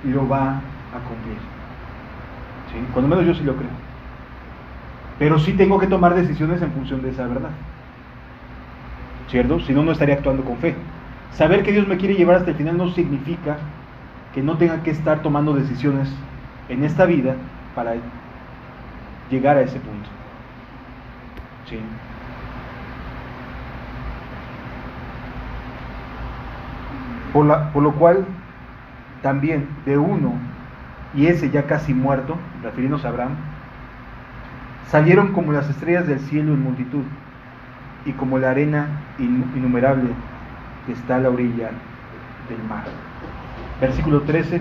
Y lo va a cumplir. ¿Sí? Cuando menos yo sí lo creo. Pero sí tengo que tomar decisiones en función de esa verdad. ¿Cierto? Si no, no estaría actuando con fe. Saber que Dios me quiere llevar hasta el final no significa que no tenga que estar tomando decisiones en esta vida para llegar a ese punto. ¿Sí? Por lo cual, también de uno, y ese ya casi muerto, refiriéndose a Abraham, salieron como las estrellas del cielo en multitud, y como la arena innumerable que está a la orilla del mar. Versículo 13,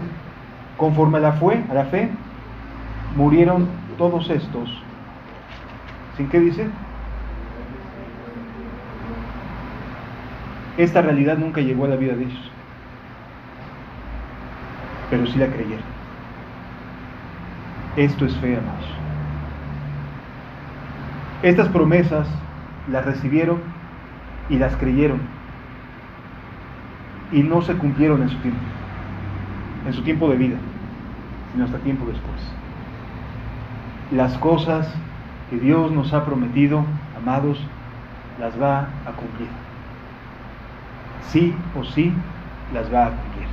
conforme a la fe, murieron todos estos. ¿Sin qué dice? Esta realidad nunca llegó a la vida de ellos, pero sí la creyeron. Esto es fe, amados. Estas promesas las recibieron y las creyeron, y no se cumplieron en su tiempo de vida, sino hasta tiempo después. Las cosas que Dios nos ha prometido, amados, las va a cumplir. Sí o sí, las va a cumplir.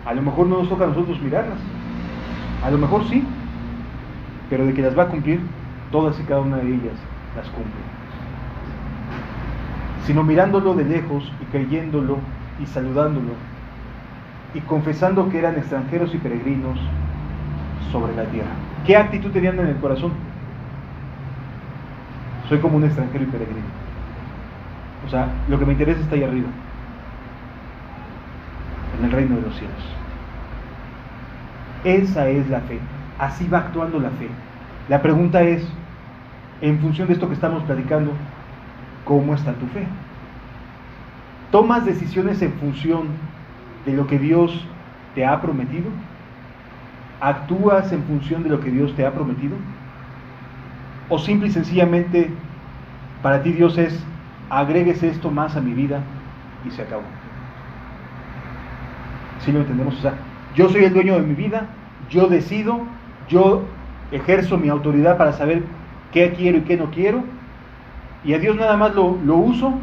A lo mejor no nos toca a nosotros mirarlas, a lo mejor sí, pero de que las va a cumplir, todas y cada una de ellas las cumple. Sino mirándolo de lejos y creyéndolo y saludándolo y confesando que eran extranjeros y peregrinos sobre la tierra. ¿Qué actitud tenían en el corazón? Soy como un extranjero y peregrino. O sea, lo que me interesa está ahí arriba, en el reino de los cielos. Esa es la fe. Así va actuando la fe. La pregunta es, en función de esto que estamos platicando, ¿cómo está tu fe? ¿Tomas decisiones en función de lo que Dios te ha prometido? ¿Actúas en función de lo que Dios te ha prometido? ¿O simple y sencillamente para ti Dios es, agréguese esto más a mi vida y se acabó? ¿Sí lo entendemos? O sea, yo soy el dueño de mi vida, yo decido, yo ejerzo mi autoridad para saber qué quiero y qué no quiero, y a Dios nada más lo uso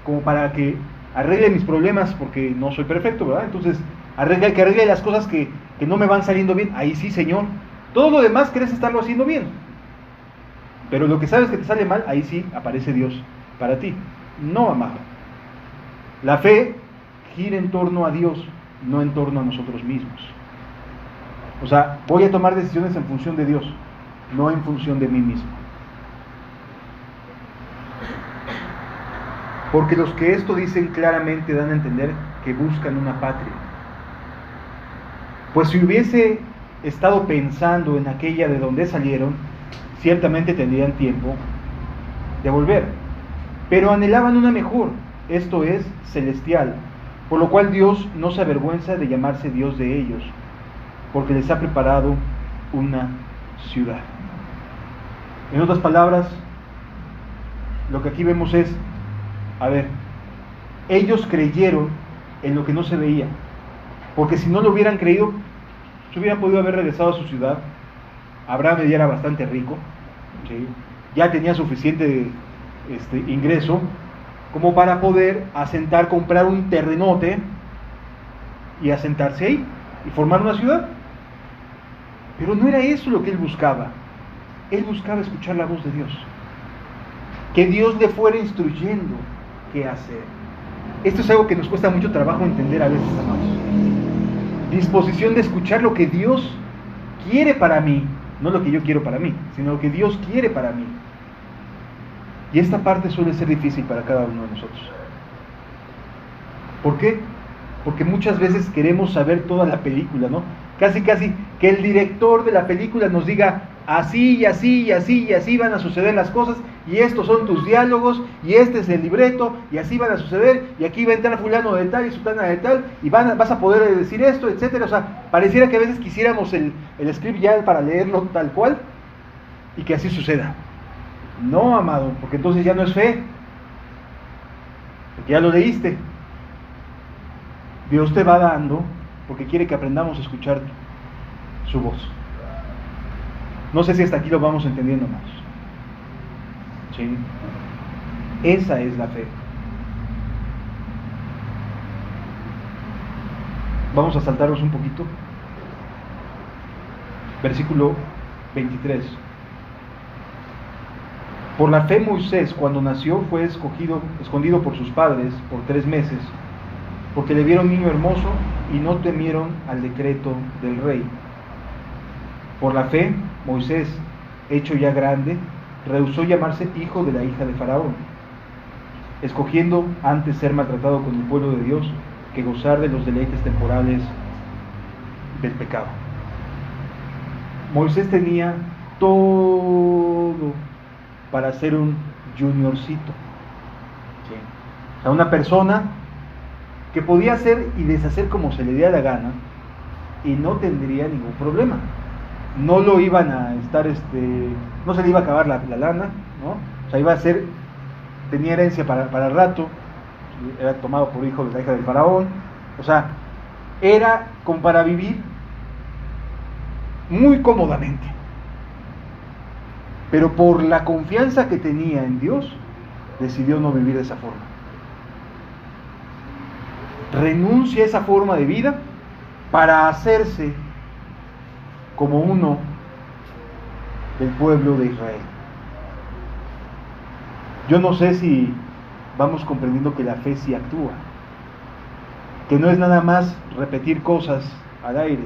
como para que arregle mis problemas, porque no soy perfecto, ¿verdad? Entonces, que arregle las cosas que no me van saliendo bien, ahí sí, Señor. Todo lo demás querés estarlo haciendo bien, pero lo que sabes que te sale mal, ahí sí aparece Dios para ti. No, amado. La fe gire en torno a Dios, no en torno a nosotros mismos. O sea, voy a tomar decisiones en función de Dios, no en función de mí mismo. Porque los que esto dicen claramente dan a entender que buscan una patria. Pues si hubiese estado pensando en aquella de donde salieron, ciertamente tendrían tiempo de volver. Pero anhelaban una mejor, esto es, celestial, por lo cual Dios no se avergüenza de llamarse Dios de ellos, porque les ha preparado una ciudad. En otras palabras, lo que aquí vemos es, a ver, ellos creyeron en lo que no se veía, porque si no lo hubieran creído, se hubieran podido haber regresado a su ciudad. Abraham ya era bastante rico, ¿sí? Ya tenía suficiente ingreso como para poder comprar un terrenote y asentarse ahí y formar una ciudad. Pero no era eso lo que él buscaba. Él buscaba escuchar la voz de Dios, que Dios le fuera instruyendo qué hacer. Esto es algo que nos cuesta mucho trabajo entender a veces, amados. Disposición de escuchar lo que Dios quiere para mí, no lo que yo quiero para mí, sino lo que Dios quiere para mí. Y esta parte suele ser difícil para cada uno de nosotros. ¿Por qué? Porque muchas veces queremos saber toda la película, ¿no? Casi que el director de la película nos diga, así y así y así y así van a suceder las cosas, y estos son tus diálogos, y este es el libreto, y así van a suceder, y aquí va a entrar fulano de tal y sultana de tal, y vas a poder decir esto, etcétera. O sea, pareciera que a veces quisiéramos el script ya para leerlo tal cual, y que así suceda. No, amado, porque entonces ya no es fe, porque ya lo leíste. Dios te va dando porque quiere que aprendamos a escuchar su voz. No sé si hasta aquí lo vamos entendiendo más. ¿Sí? Esa es la fe. Vamos a saltarnos un poquito. Versículo 23. Por la fe Moisés, cuando nació, fue escondido por sus padres por 3 meses, porque le vieron niño hermoso y no temieron al decreto del rey. Por la fe, Moisés, hecho ya grande, rehusó llamarse hijo de la hija de Faraón, escogiendo antes ser maltratado con el pueblo de Dios que gozar de los deleites temporales del pecado. Moisés tenía todo para ser un juniorcito. ¿Sí? O sea, una persona que podía hacer y deshacer como se le diera la gana y no tendría ningún problema. No lo iban a estar, no se le iba a acabar la lana, ¿no? O sea, tenía herencia para el rato, era tomado por hijo de la hija del faraón. O sea, era como para vivir muy cómodamente. Pero por la confianza que tenía en Dios, decidió no vivir de esa forma. Renuncia a esa forma de vida para hacerse como uno del pueblo de Israel. Yo no sé si vamos comprendiendo que la fe sí actúa, que no es nada más repetir cosas al aire.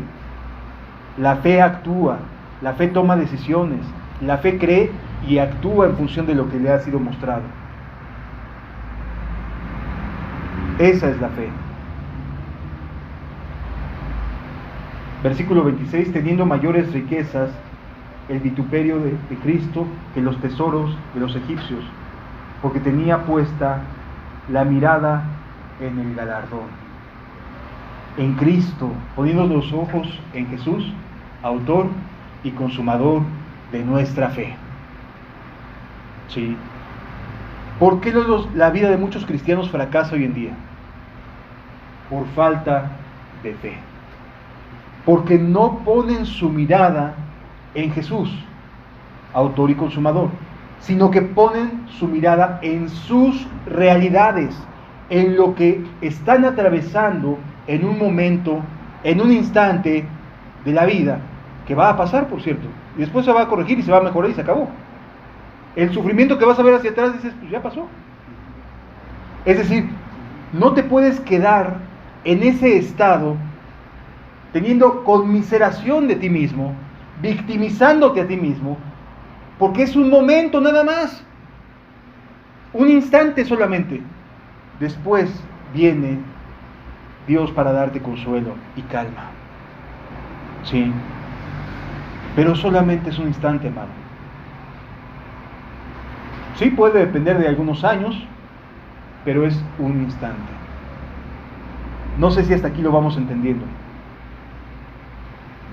La fe actúa, la fe toma decisiones, la fe cree y actúa en función de lo que le ha sido mostrado. Esa es la fe. Versículo 26, teniendo mayores riquezas el vituperio de Cristo que los tesoros de los egipcios, porque tenía puesta la mirada en el galardón. En Cristo, poniendo los ojos en Jesús, autor y consumador de nuestra fe. ¿Sí? ¿Por qué la vida de muchos cristianos fracasa hoy en día? Por falta de fe. Porque no ponen su mirada en Jesús, autor y consumador, sino que ponen su mirada en sus realidades, en lo que están atravesando en un momento, en un instante de la vida, que va a pasar, por cierto, y después se va a corregir y se va a mejorar y se acabó. El sufrimiento que vas a ver hacia atrás, dices, pues ya pasó. Es decir, no te puedes quedar en ese estado, teniendo conmiseración de ti mismo, victimizándote a ti mismo, porque es un momento nada más, un instante solamente. Después viene Dios para darte consuelo y calma. Sí, pero solamente es un instante, hermano. Sí, puede depender de algunos años, pero es un instante. No sé si hasta aquí lo vamos entendiendo.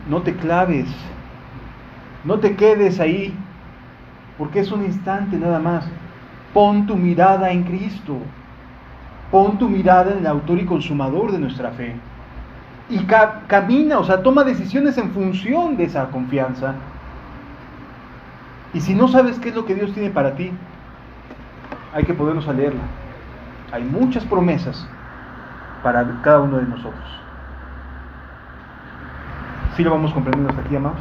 No te claves, no te quedes ahí, porque es un instante nada más. Pon tu mirada en Cristo, pon tu mirada en el autor y consumador de nuestra fe, y camina, o sea, toma decisiones en función de esa confianza. Y si no sabes qué es lo que Dios tiene para ti, hay que podernos a leerla. Hay muchas promesas para cada uno de nosotros. ¿Sí lo vamos comprendiendo hasta aquí, amados?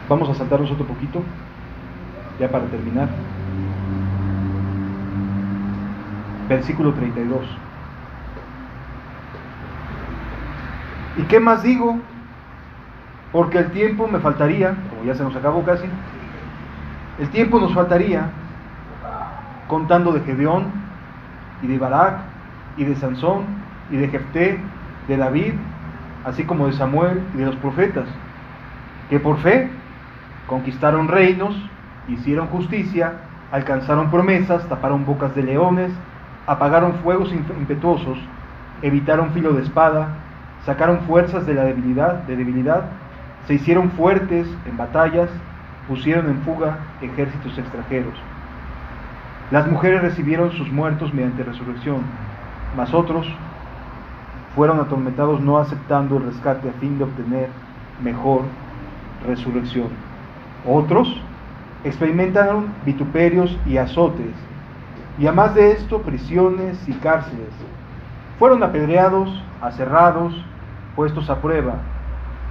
Vamos a saltarnos otro poquito, ya para terminar. Versículo 32. ¿Y qué más digo? Porque el tiempo me faltaría, como ya se nos acabó casi, el tiempo nos faltaría contando de Gedeón y de Barak y de Sansón y de Jefté, de David, así como de Samuel y de los profetas, que por fe conquistaron reinos, hicieron justicia, alcanzaron promesas, taparon bocas de leones, apagaron fuegos impetuosos, evitaron filo de espada, sacaron fuerzas de la debilidad, se hicieron fuertes en batallas, pusieron en fuga ejércitos extranjeros. Las mujeres recibieron sus muertos mediante resurrección, mas otros fueron atormentados no aceptando el rescate a fin de obtener mejor resurrección. Otros experimentaron vituperios y azotes, y además de esto, prisiones y cárceles. Fueron apedreados, aserrados, puestos a prueba,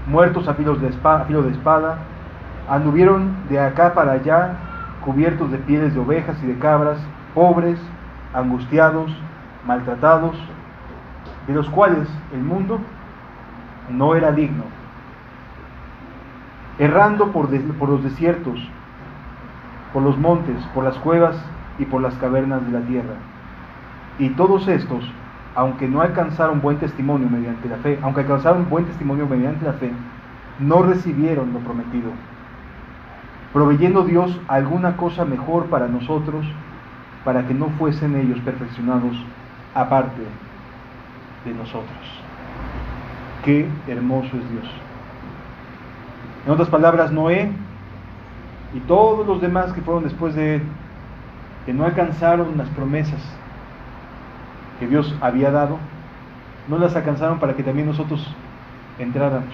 muertos a filo de espada, anduvieron de acá para allá, cubiertos de pieles de ovejas y de cabras, pobres, angustiados, maltratados, de los cuales el mundo no era digno, errando por los desiertos, por los montes, por las cuevas y por las cavernas de la tierra. Y todos estos, aunque alcanzaron buen testimonio mediante la fe, no recibieron lo prometido, proveyendo Dios alguna cosa mejor para nosotros, para que no fuesen ellos perfeccionados aparte de nosotros. Qué hermoso es Dios. En otras palabras, Noé y todos los demás que fueron después de él, que no alcanzaron las promesas que Dios había dado, no las alcanzaron para que también nosotros entráramos,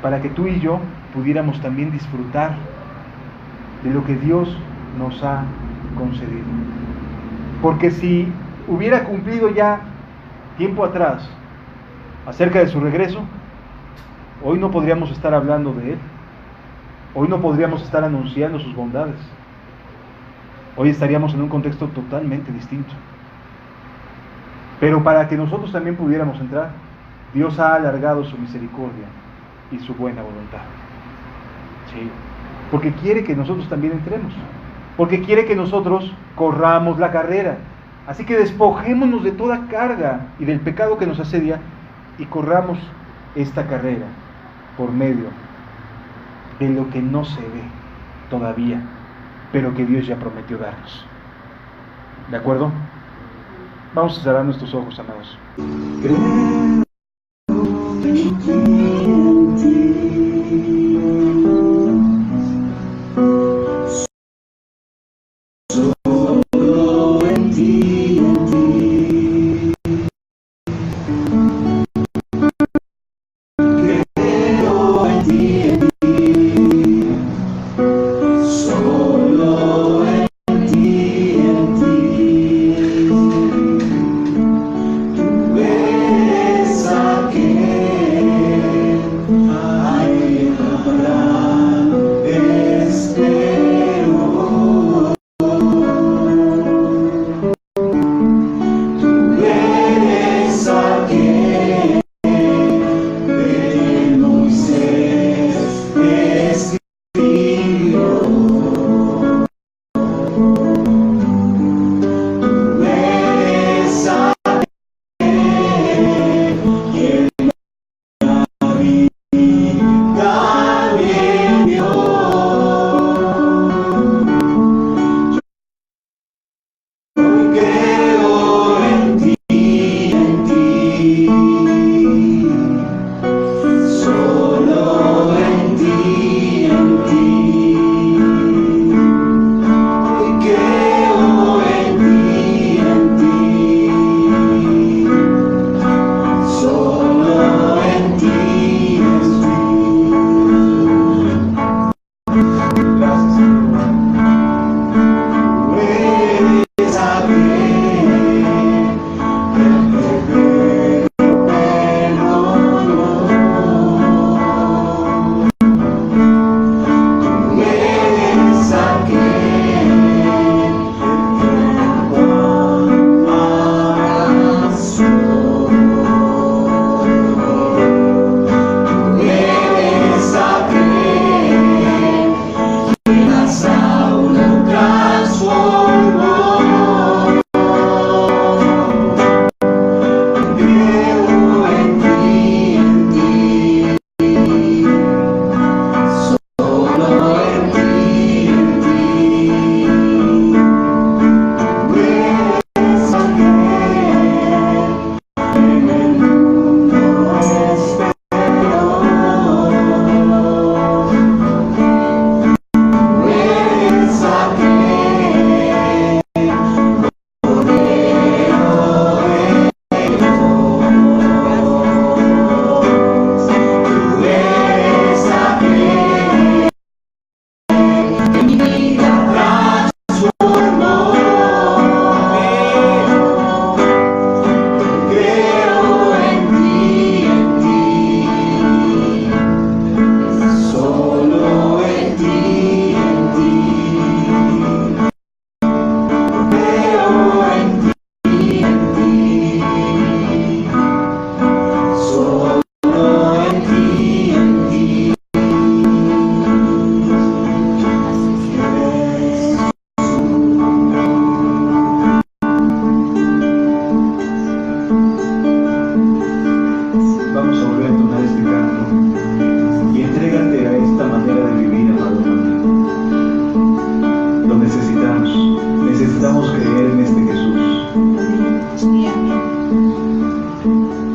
para que tú y yo pudiéramos también disfrutar de lo que Dios nos ha concedido. Porque si hubiera cumplido ya tiempo atrás acerca de su regreso, hoy no podríamos estar hablando de Él, hoy no podríamos estar anunciando sus bondades, hoy estaríamos en un contexto totalmente distinto. Pero para que nosotros también pudiéramos entrar, Dios ha alargado su misericordia y su buena voluntad. Sí, porque quiere que nosotros también entremos, porque quiere que nosotros corramos la carrera. Así que despojémonos de toda carga y del pecado que nos asedia y corramos esta carrera por medio de lo que no se ve todavía, pero que Dios ya prometió darnos. ¿De acuerdo? Vamos a cerrar nuestros ojos, amados. necesitamos creer en este Jesús.
Sí, amén.